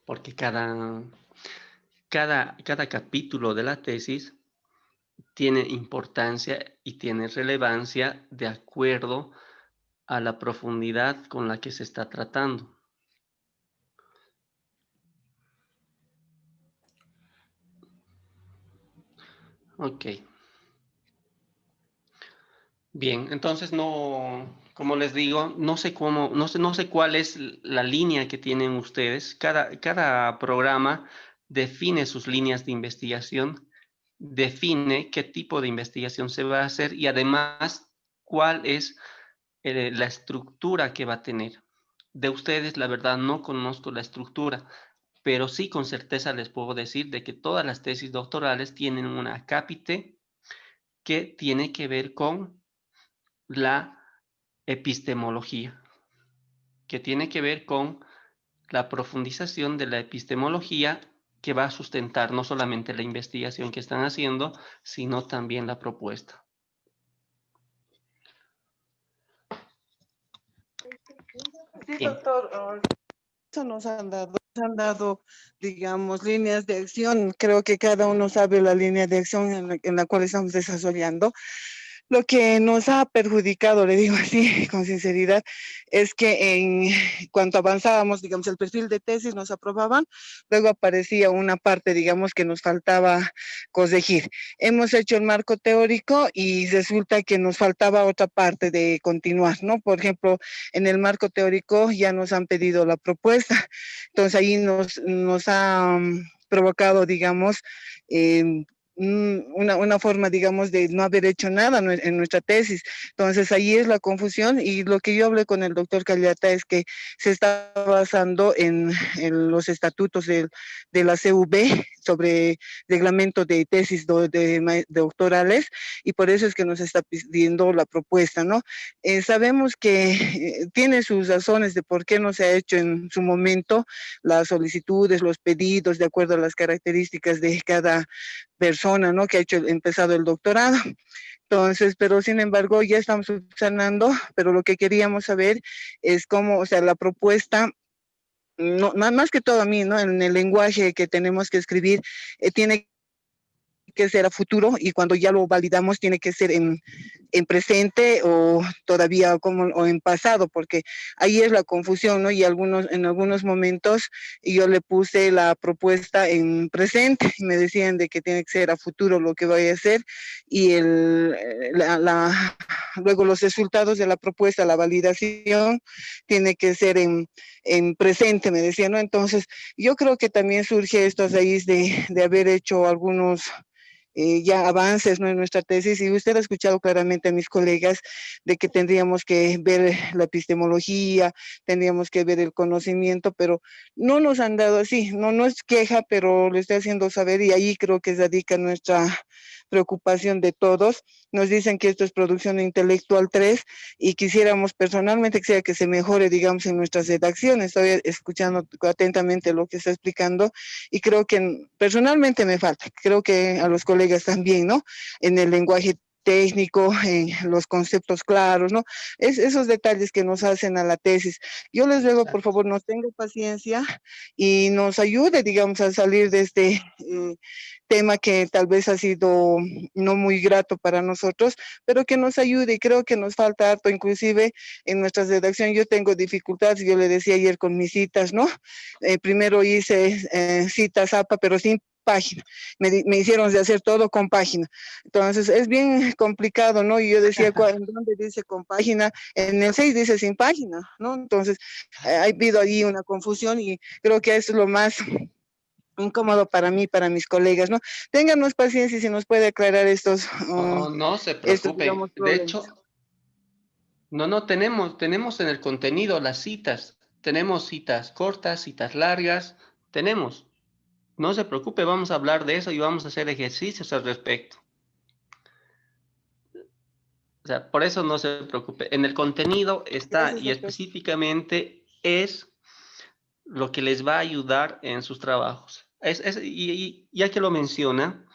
Porque cada capítulo de la tesis tiene importancia y tiene relevancia de acuerdo a la profundidad con la que se está tratando. Ok. Bien, entonces no, como les digo, no sé no sé cuál es la línea que tienen ustedes. Cada programa define sus líneas de investigación, define qué tipo de investigación se va a hacer y además cuál es la estructura que va a tener. De ustedes, la verdad, no conozco la estructura, pero sí con certeza les puedo decir de que todas las tesis doctorales tienen una cápite que tiene que ver con la epistemología, que tiene que ver con la profundización de la epistemología que va a sustentar no solamente la investigación que están haciendo, sino también la propuesta. Sí, Bien. doctor. Eso nos han dado, digamos, líneas de acción. Creo que cada uno sabe la línea de acción en la cual estamos desarrollando. Lo que nos ha perjudicado, le digo así con sinceridad, es que en cuanto avanzábamos, digamos, el perfil de tesis nos aprobaban, luego aparecía una parte, digamos, que nos faltaba corregir. Hemos hecho el marco teórico y resulta que nos faltaba otra parte de continuar, ¿no? Por ejemplo, en el marco teórico ya nos han pedido la propuesta, entonces ahí nos ha provocado, digamos, una forma, digamos, de no haber hecho nada en nuestra tesis. Entonces ahí es la confusión y lo que yo hablé con el doctor Callata es que se está basando en los estatutos de la CUB sobre reglamento de tesis de doctorales y por eso es que nos está pidiendo la propuesta, ¿no? Sabemos que tiene sus razones de por qué no se ha hecho en su momento las solicitudes, los pedidos de acuerdo a las características de cada persona, ¿no? Que ha empezado el doctorado. Entonces, pero sin embargo, ya estamos subsanando, pero lo que queríamos saber es cómo, o sea, la propuesta, no, más que todo a mí, ¿no? En el lenguaje que tenemos que escribir, tiene que ser a futuro y cuando ya lo validamos tiene que ser en presente o todavía o en pasado, porque ahí es la confusión, ¿no? Y en algunos momentos yo le puse la propuesta en presente y me decían de que tiene que ser a futuro lo que vaya a hacer y luego los resultados de la propuesta, la validación, tiene que ser en presente, me decían, ¿no? Entonces, yo creo que también surge esto a raíz de haber hecho algunos ya avances, ¿no? En nuestra tesis, y usted ha escuchado claramente a mis colegas de que tendríamos que ver la epistemología, tendríamos que ver el conocimiento, pero no nos han dado así, no es queja, pero lo estoy haciendo saber y ahí creo que radica nuestra preocupación de todos. Nos dicen que esto es producción intelectual 3 y personalmente quisiera que se mejore, digamos, en nuestras redacciones. Estoy escuchando atentamente lo que está explicando y creo que personalmente me falta, creo que a los colegas también, ¿no? En el lenguaje técnico, en los conceptos claros, ¿no? Esos detalles que nos hacen a la tesis. Yo les ruego, por favor, nos tenga paciencia y nos ayude, digamos, a salir de este tema que tal vez ha sido no muy grato para nosotros, pero que nos ayude y creo que nos falta harto, inclusive en nuestra redacción yo tengo dificultades, yo le decía ayer con mis citas, ¿no? Primero hice citas APA, pero sin página. Me hicieron de hacer todo con página. Entonces, es bien complicado, ¿no? Y yo decía, ¿en dónde dice con página? En el 6 dice sin página, ¿no? Entonces, ha habido ahí una confusión y creo que eso es lo más incómodo para mí, para mis colegas, ¿no? Ténganos paciencia y si nos puede aclarar estos, No se digamos, preocupe. De problemas. hecho, no tenemos en el contenido las citas. Tenemos citas cortas, citas largas. Tenemos. No se preocupe, vamos a hablar de eso y vamos a hacer ejercicios al respecto. O sea, por eso no se preocupe. En el contenido está Gracias, y doctor. específicamente es lo que les va a ayudar en sus trabajos. Y ya que lo menciona,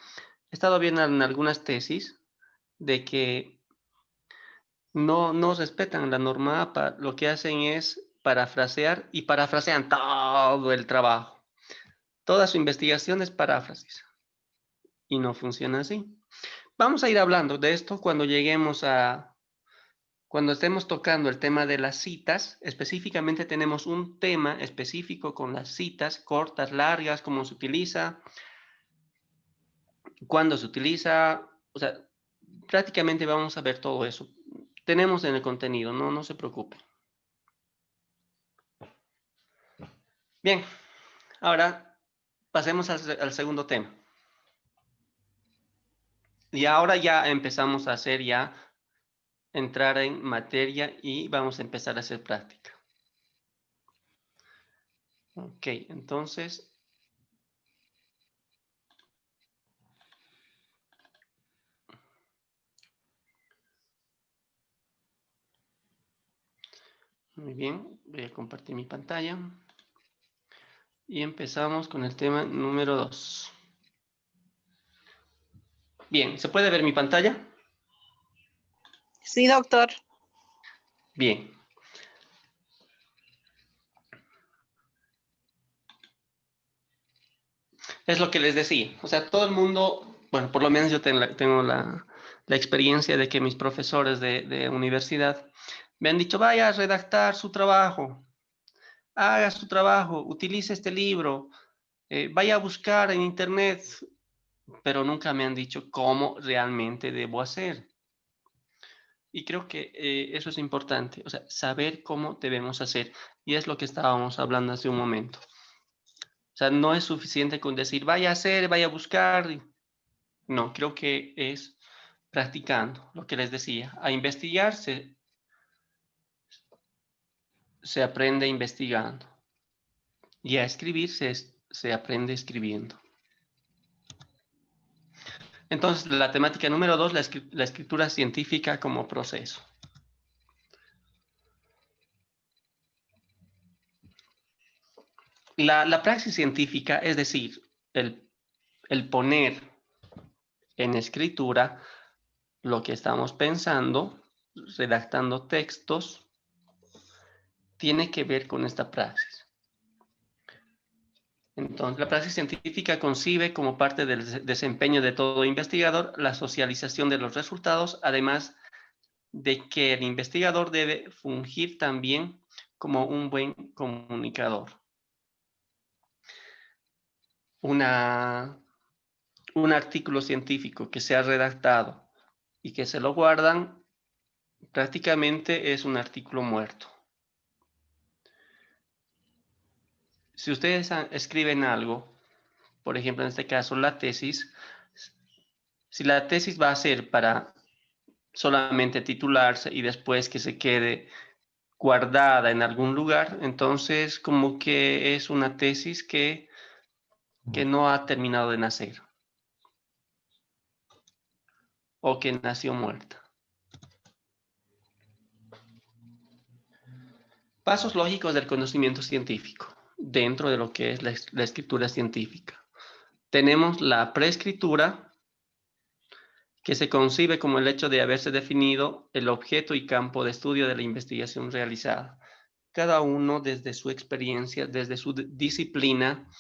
he estado viendo en algunas tesis de que no respetan la norma APA, lo que hacen es parafrasear y parafrasean todo el trabajo. Toda su investigación es paráfrasis y no funciona así. Vamos a ir hablando de esto cuando estemos tocando el tema de las citas. Específicamente tenemos un tema específico con las citas cortas, largas, cómo se utiliza, cuándo se utiliza, o sea, prácticamente vamos a ver todo eso. Tenemos en el contenido, no se preocupe. Bien, ahora pasemos al segundo tema. Y ahora ya empezamos a entrar en materia y vamos a empezar a hacer práctica. Ok, entonces, muy bien, voy a compartir mi pantalla. Y empezamos con el tema número 2. Bien, ¿se puede ver mi pantalla? Sí, doctor. Bien. Es lo que les decía. O sea, todo el mundo, bueno, por lo menos yo tengo la experiencia de que mis profesores de universidad me han dicho, vaya a redactar su trabajo, haga su trabajo, utilice este libro, vaya a buscar en internet, pero nunca me han dicho cómo realmente debo hacer. Y creo que eso es importante, o sea, saber cómo debemos hacer. Y es lo que estábamos hablando hace un momento. O sea, no es suficiente con decir, vaya a hacer, vaya a buscar. No, creo que es practicando, lo que les decía. A investigar se aprende investigando. Y a escribir se aprende escribiendo. Entonces, la temática número 2, la escritura científica como proceso. La praxis científica, es decir, el poner en escritura lo que estamos pensando, redactando textos, tiene que ver con esta praxis. Entonces, la praxis científica concibe como parte del desempeño de todo investigador la socialización de los resultados, además de que el investigador debe fungir también como un buen comunicador. Un artículo científico que se ha redactado y que se lo guardan, prácticamente es un artículo muerto. Si ustedes escriben algo, por ejemplo, en este caso la tesis, si la tesis va a ser para solamente titularse y después que se quede guardada en algún lugar, entonces como que es una tesis que no ha terminado de nacer o que nació muerta. Pasos lógicos del conocimiento científico dentro de lo que es la escritura científica. Tenemos la preescritura, que se concibe como el hecho de haberse definido el objeto y campo de estudio de la investigación realizada. Cada uno desde su experiencia, desde su disciplina,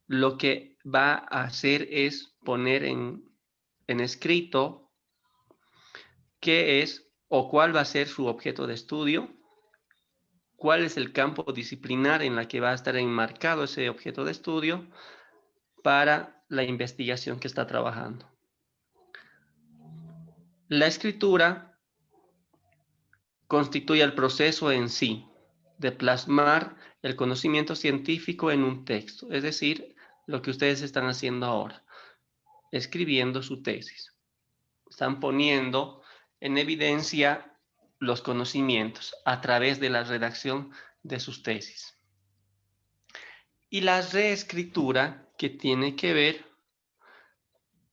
lo que va a hacer es poner en escrito qué es o cuál va a ser su objeto de estudio, cuál es el campo disciplinar en la que va a estar enmarcado ese objeto de estudio para la investigación que está trabajando. La escritura constituye el proceso en sí de plasmar el conocimiento científico en un texto, es decir, lo que ustedes están haciendo ahora, escribiendo su tesis. Están poniendo en evidencia los conocimientos a través de la redacción de sus tesis. Y la reescritura, que tiene que ver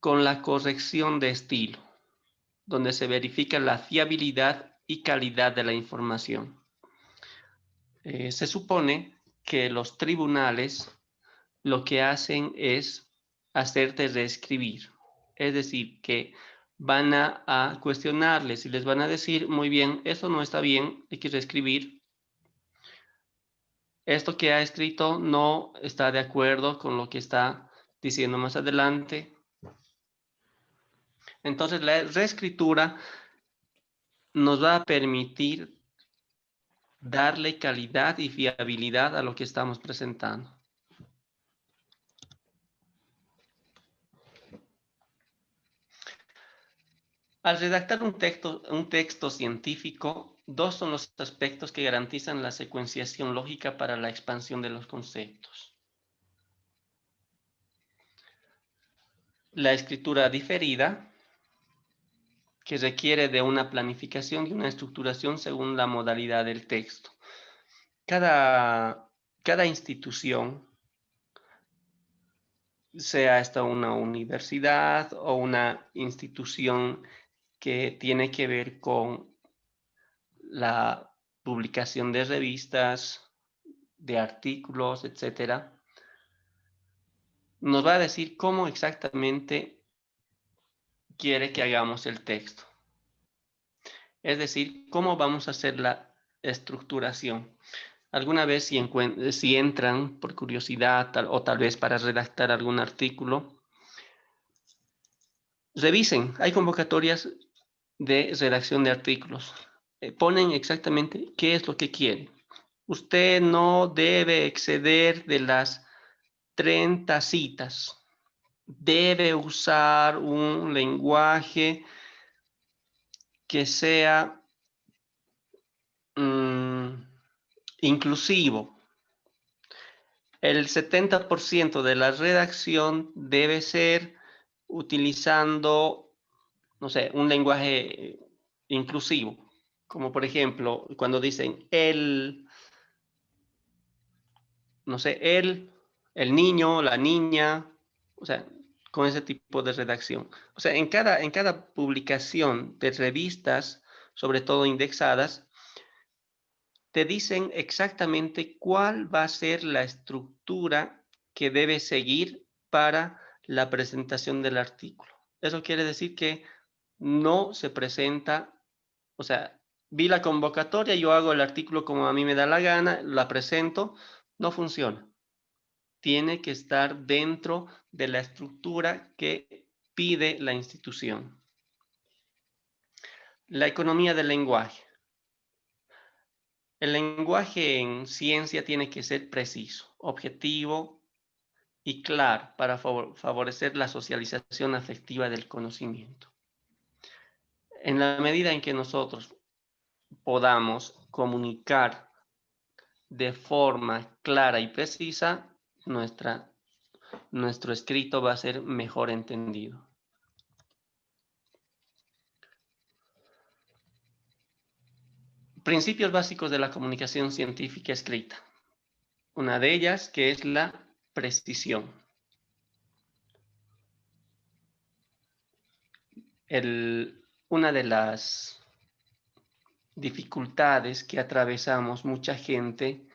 con la corrección de estilo, donde se verifica la fiabilidad y calidad de la información. Se supone que los tribunales lo que hacen es hacerte reescribir, es decir, que van a cuestionarles y les van a decir, muy bien, esto no está bien, hay que reescribir. Esto que ha escrito no está de acuerdo con lo que está diciendo más adelante. Entonces, la reescritura nos va a permitir darle calidad y fiabilidad a lo que estamos presentando. Al redactar un texto científico, dos son los aspectos que garantizan la secuenciación lógica para la expansión de los conceptos. La escritura diferida, que requiere de una planificación y una estructuración según la modalidad del texto. Cada institución, sea esta una universidad o una institución que tiene que ver con la publicación de revistas, de artículos, etcétera, nos va a decir cómo exactamente quiere que hagamos el texto. Es decir, cómo vamos a hacer la estructuración. Alguna vez si entran por curiosidad o tal vez para redactar algún artículo, revisen, hay convocatorias de redacción de artículos. Ponen exactamente qué es lo que quiere. Usted no debe exceder de las 30 citas. Debe usar un lenguaje que sea inclusivo. El 70% de la redacción debe ser utilizando, no sé, un lenguaje inclusivo. Como por ejemplo, cuando dicen no sé, el niño, la niña, o sea, con ese tipo de redacción. O sea, en cada publicación de revistas, sobre todo indexadas, te dicen exactamente cuál va a ser la estructura que debe seguir para la presentación del artículo. Eso quiere decir que no se presenta, o sea, vi la convocatoria, yo hago el artículo como a mí me da la gana, la presento, no funciona. Tiene que estar dentro de la estructura que pide la institución. La economía del lenguaje. El lenguaje en ciencia tiene que ser preciso, objetivo y claro para favorecer la socialización afectiva del conocimiento. En la medida en que nosotros podamos comunicar de forma clara y precisa, nuestro escrito va a ser mejor entendido. Principios básicos de la comunicación científica escrita. Una de ellas que es la precisión. Una de las dificultades que atravesamos mucha gente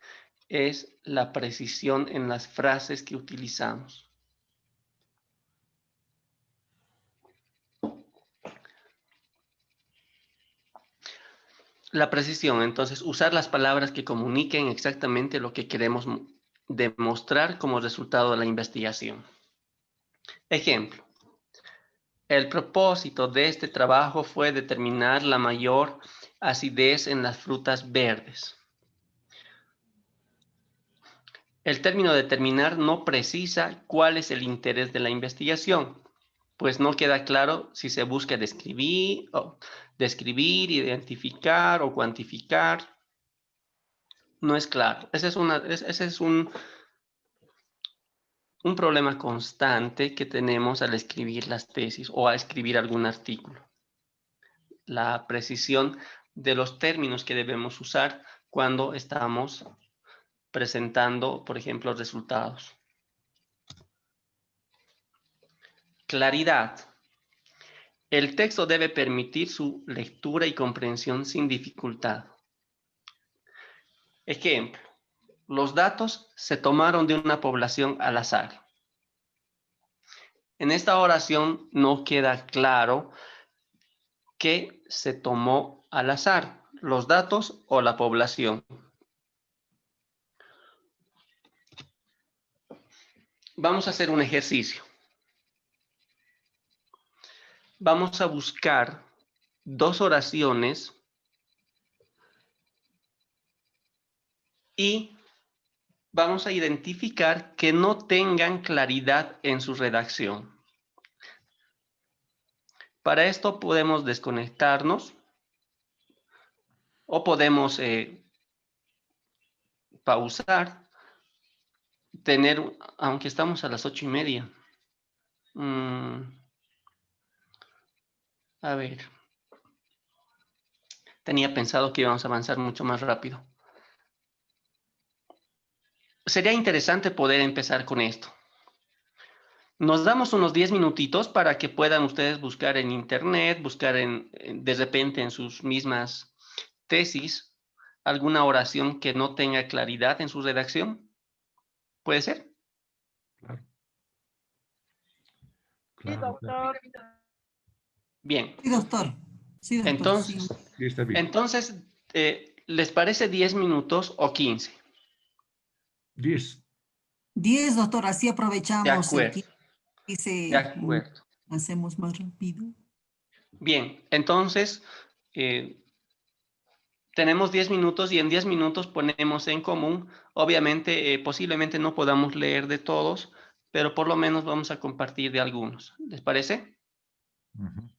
es la precisión en las frases que utilizamos. La precisión, entonces, usar las palabras que comuniquen exactamente lo que queremos demostrar como resultado de la investigación. Ejemplo. El propósito de este trabajo fue determinar la mayor acidez en las frutas verdes. El término determinar no precisa cuál es el interés de la investigación, pues no queda claro si se busca describir, identificar o cuantificar. No es claro. Ese es un problema constante que tenemos al escribir las tesis o a escribir algún artículo. La precisión de los términos que debemos usar cuando estamos presentando, por ejemplo, resultados. Claridad. El texto debe permitir su lectura y comprensión sin dificultad. Ejemplo. Los datos se tomaron de una población al azar. En esta oración no queda claro qué se tomó al azar, los datos o la población. Vamos a hacer un ejercicio. Vamos a buscar dos oraciones y vamos a identificar que no tengan claridad en su redacción. Para esto podemos desconectarnos o podemos pausar, aunque estamos a las 8:30. A ver, tenía pensado que íbamos a avanzar mucho más rápido. Sería interesante poder empezar con esto. Nos damos unos 10 minutitos para que puedan ustedes buscar en internet, buscar de repente en sus mismas tesis alguna oración que no tenga claridad en su redacción? ¿Puede ser? Claro. Sí, Claro, claro. doctor. Bien. Sí, doctor. Sí, doctor. Entonces, Sí. Sí, está bien. entonces ¿les parece 10 minutos o 15? 10. 10, doctor, así De aprovechamos el acuerdo, tiempo y de acuerdo. hacemos más rápido. Bien, entonces tenemos 10 minutos y en 10 minutos ponemos en común. Obviamente, posiblemente no podamos leer de todos, pero por lo menos vamos a compartir de algunos. ¿Les parece? Ujú.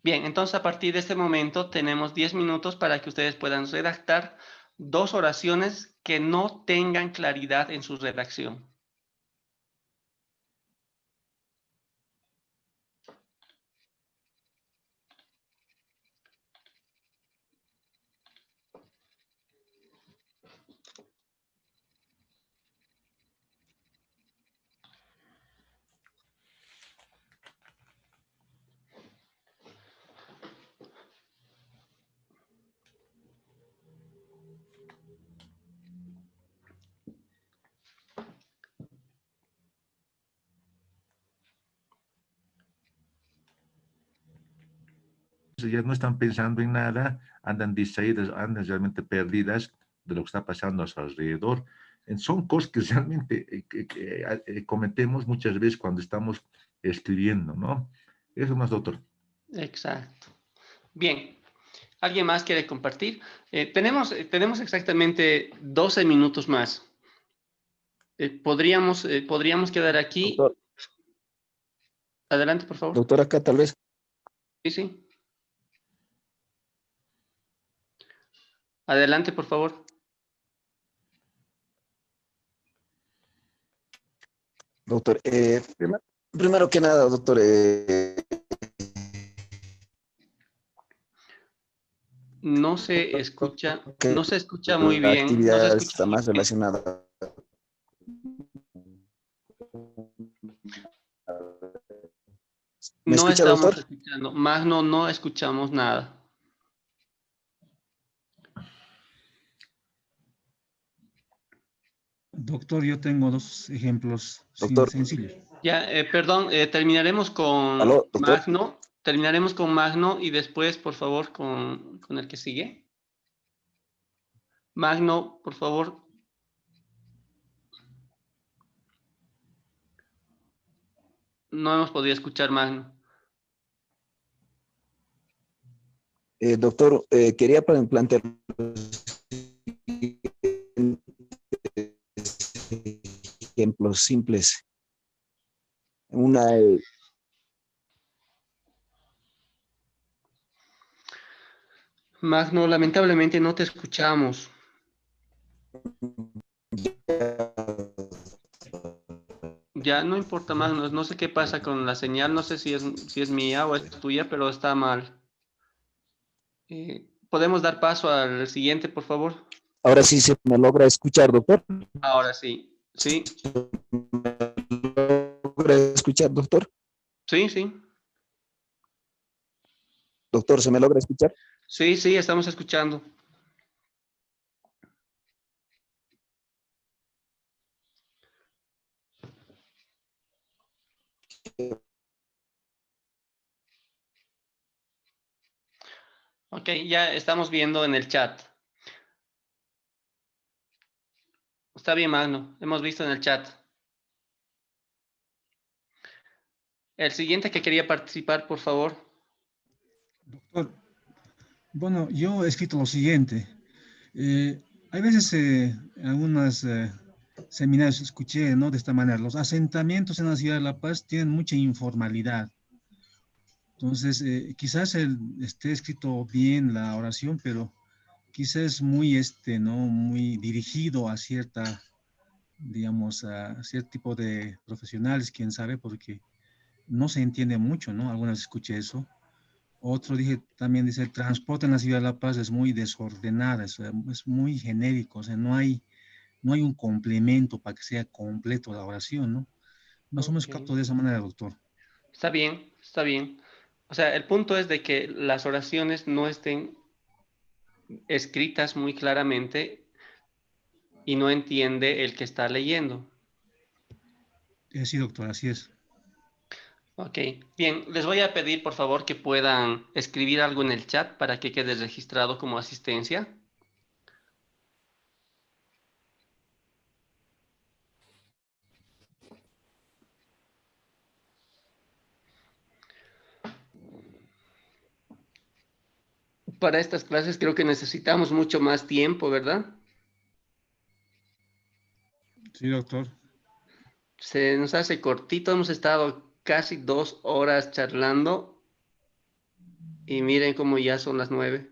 Bien, entonces a partir de este momento tenemos 10 minutos para que ustedes puedan redactar 2 oraciones que no tengan claridad en su redacción. Ya no están pensando en nada, andan distraídas, andan realmente perdidas de lo que está pasando a su alrededor. Son cosas que realmente cometemos muchas veces cuando estamos escribiendo, ¿no? Eso más, doctor. Exacto. Bien. ¿Alguien más quiere compartir? Tenemos exactamente 12 minutos más. Podríamos quedar aquí. Doctor, Adelante, por favor. doctor, acá tal vez. Sí, sí. Adelante, por favor. Doctor, primero que nada, doctor, No se escucha, que no se escucha muy la bien. No se actividad escucha está muy más bien. relacionada. ¿Me No escucha, estamos doctor? escuchando. Magno, no escuchamos nada. Doctor, yo tengo dos ejemplos Doctor, sencillos. Ya, perdón, terminaremos con aló, doctor. Magno. Terminaremos con Magno y después, por favor, con el que sigue. Magno, por favor. No hemos podido escuchar, Magno. Doctor, quería plantear ejemplos simples. Una, Magno, lamentablemente no te escuchamos. Ya, no importa, Magno. No sé qué pasa con la señal. No sé si es mía o es tuya, pero está mal. ¿Podemos dar paso al siguiente, por favor? ahora sí se me logra escuchar, doctor. Ahora sí. Sí, ¿Me logra escuchar, doctor? sí, sí. Doctor, ¿se me logra escuchar? Sí, sí, estamos escuchando. Ok, ya estamos viendo en el chat. Está bien, Magno. Hemos visto en el chat. El siguiente que quería participar, por favor. Doctor, bueno, yo he escrito lo siguiente. Hay veces en algunos seminarios escuché, ¿no? De esta manera, los asentamientos en la ciudad de La Paz tienen mucha informalidad. Entonces, quizás esté escrito bien la oración, pero quizás es muy, ¿no? Muy dirigido a cierta, digamos, a cierto tipo de profesionales, quién sabe, porque no se entiende mucho, ¿no? Algunas veces escuché eso. Otro también dice, el transporte en la ciudad de La Paz es muy desordenada, es muy genérico, o sea, no hay un complemento para que sea completo la oración, ¿no? Más o menos Ok. capto de esa manera, doctor. Está bien, está bien. O sea, el punto es de que las oraciones no estén escritas muy claramente y no entiende el que está leyendo. Sí, doctor, así es. Ok, bien, les voy a pedir por favor que puedan escribir algo en el chat para que quede registrado como asistencia. Para estas clases creo que necesitamos mucho más tiempo, ¿verdad? Sí, doctor. Se nos hace cortito, hemos estado casi 2 horas charlando y miren cómo ya son las 9.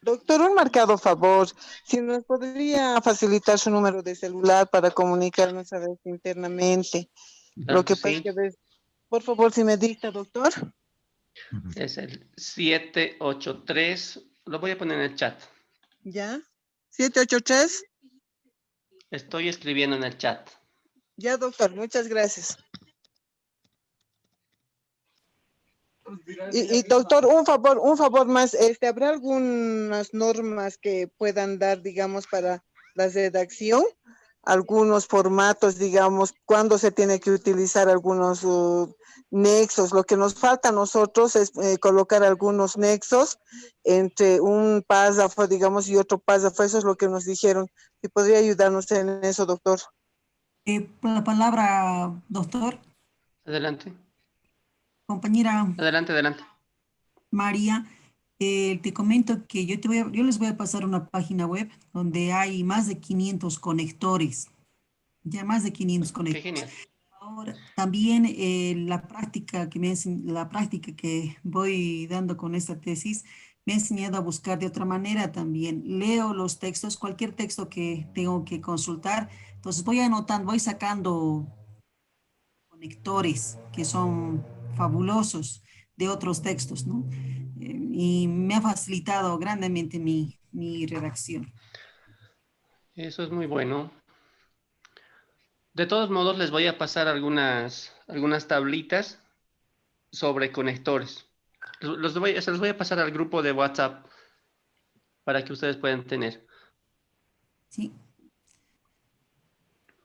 Doctor, un marcado favor, si nos podría facilitar su número de celular para comunicarnos a veces internamente. Claro Lo que que pasa es sí, que, por favor, si me dicta, doctor. es el 783, lo voy a poner en el chat. ¿Ya? 783. Estoy escribiendo en el chat. Ya, doctor, muchas gracias. Y doctor, un favor más, ¿habrá algunas normas que puedan dar, digamos, para la redacción? Algunos formatos, digamos, cuándo se tiene que utilizar algunos nexos. Lo que nos falta a nosotros es colocar algunos nexos entre un párrafo, digamos, y otro párrafo. Eso es lo que nos dijeron. Si podría ayudarnos en eso, doctor. La palabra, doctor, Adelante, compañera adelante, adelante. María, te comento que yo les voy a pasar una página web donde hay más de 500 conectores, ya más de 500 Qué conectores. genial. Ahora, también la práctica que voy dando con esta tesis me ha enseñado a buscar de otra manera también. Leo los textos, cualquier texto que tengo que consultar, entonces voy anotando, voy sacando conectores que son fabulosos de otros textos, ¿no? Y me ha facilitado grandemente mi redacción. Eso es muy bueno. De todos modos, les voy a pasar algunas tablitas sobre conectores. Se los voy a pasar al grupo de WhatsApp para que ustedes puedan tener. Sí.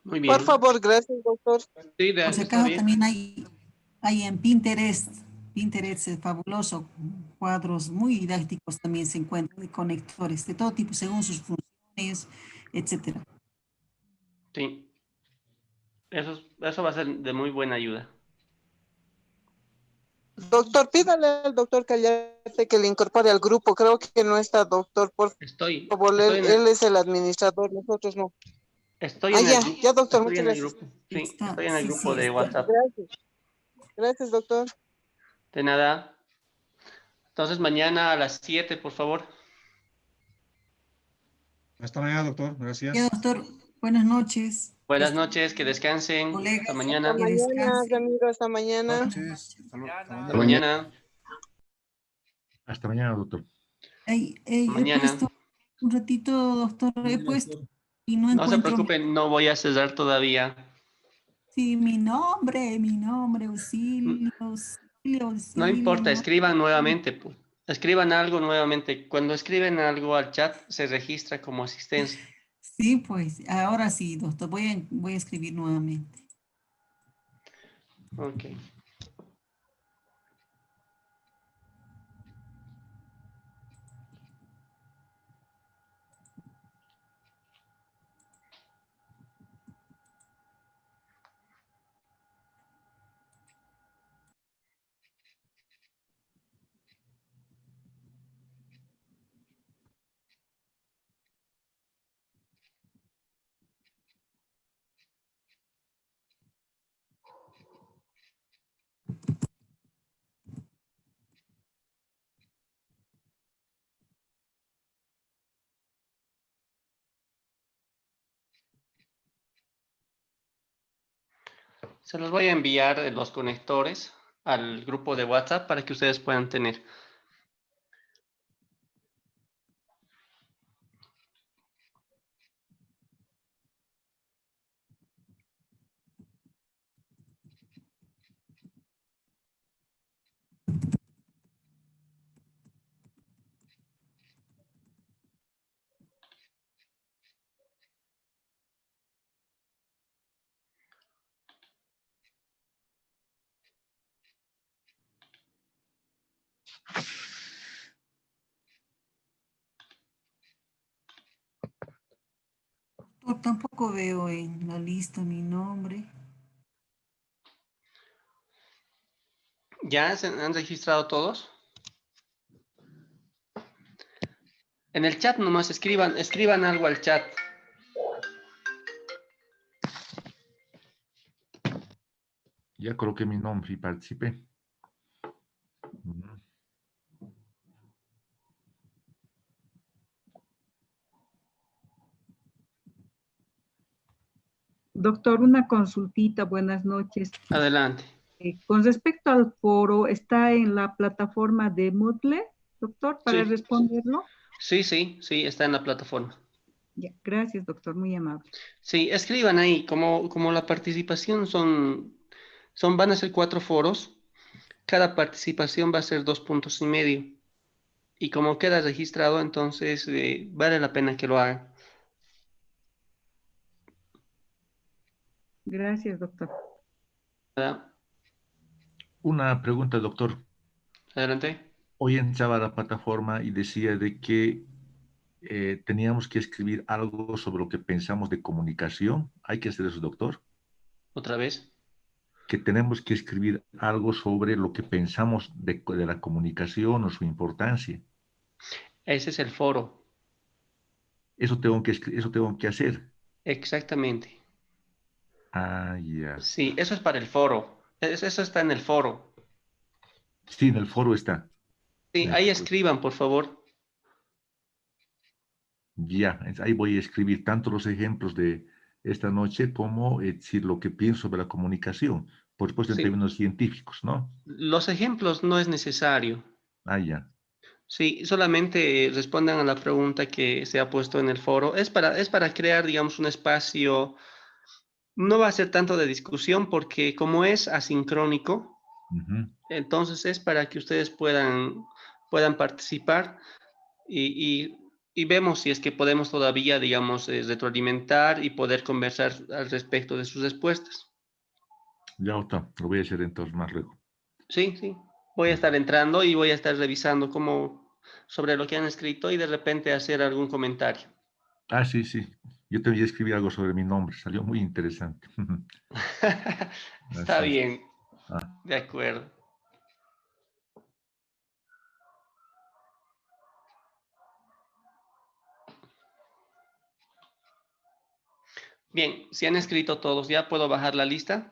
Muy Por bien. favor, gracias, doctor. Sí, Por si está acaso bien. también hay en Pinterest. Pinterest es fabuloso. Cuadros muy didácticos también se encuentran de conectores de todo tipo según sus funciones, etcétera. Sí, eso va a ser de muy buena ayuda. Doctor, pídale al doctor Callarte que le incorpore al grupo. Creo que no está, doctor. Por Estoy favor, en él es el administrador, nosotros no. estoy en el grupo. Ya, doctor, Estoy muchas en el gracias. grupo. Sí, Está, estoy en el sí, grupo sí, de está. WhatsApp. Gracias. Gracias, doctor. De nada. Entonces mañana a las 7, por favor. Hasta mañana, doctor. Ya, Gracias. doctor, buenas noches. Buenas noches, que descansen. Colegas, Hasta Hasta mañana. que mañana, descansen. Ramiro, hasta mañana. Noches. Hasta mañana. Hasta mañana, doctor. He Mañana. puesto un ratito, doctor, he puesto y no No se encuentro preocupen, no voy a cesar todavía. sí, mi nombre, auxilio, auxilio, No auxilio, importa, no. escriban nuevamente, pues. Escriban algo nuevamente. Cuando escriben algo al chat, se registra como asistencia. Sí, pues, ahora sí, doctor, voy a escribir nuevamente. Ok. Se los voy a enviar los conectores al grupo de WhatsApp para que ustedes puedan tener. Tampoco veo en la lista mi nombre. ¿Ya se han registrado todos? En el chat nomás escriban algo al chat. Ya coloqué mi nombre y participé. Ujú. Doctor, una consultita, buenas noches. Adelante. Con respecto al foro, ¿está en la plataforma de Moodle, doctor, para Sí, responderlo? sí, está en la plataforma. Ya, gracias, doctor, muy amable. Sí, escriban ahí, como la participación van a ser 4 foros, cada participación va a ser 2,5 puntos. Y como queda registrado, entonces vale la pena que lo hagan. Gracias, doctor. ¿Verdad? Una pregunta, doctor. Adelante. Hoy entraba a la plataforma y decía de que teníamos que escribir algo sobre lo que pensamos de comunicación. ¿Hay que hacer eso, doctor? Otra vez. Que tenemos que escribir algo sobre lo que pensamos de la comunicación o su importancia. Ese es el foro. Eso tengo que hacer. Exactamente. Ah, ya. Sí, eso es para el foro. Eso está en el foro. Sí, en el foro está. Sí, En el ahí foro. escriban, por favor. Ya, ahí voy a escribir tanto los ejemplos de esta noche como decir lo que pienso sobre la comunicación. Por supuesto, en Sí. términos científicos, ¿no? Los ejemplos no es necesario. Ah, ya. Sí, solamente respondan a la pregunta que se ha puesto en el foro. Es para crear, digamos, un espacio. No va a ser tanto de discusión porque como es asincrónico, Ujú. entonces es para que ustedes puedan participar y, y vemos si es que podemos todavía, digamos, retroalimentar y poder conversar al respecto de sus respuestas. Ya está. Lo voy a hacer entonces más luego. Sí. Voy a estar entrando y voy a estar revisando sobre lo que han escrito y de repente hacer algún comentario. Ah, sí, sí. Yo te voy a escribir algo sobre mi nombre. Salió muy interesante. Está Así es. bien, Ah, de acuerdo. Bien, si han escrito todos, ¿ya puedo bajar la lista?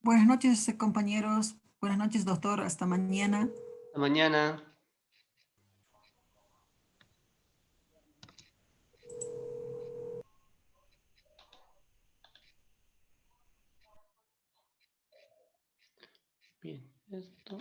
Buenas noches, compañeros. Buenas noches, doctor. Hasta mañana. Hasta mañana. Bien, esto.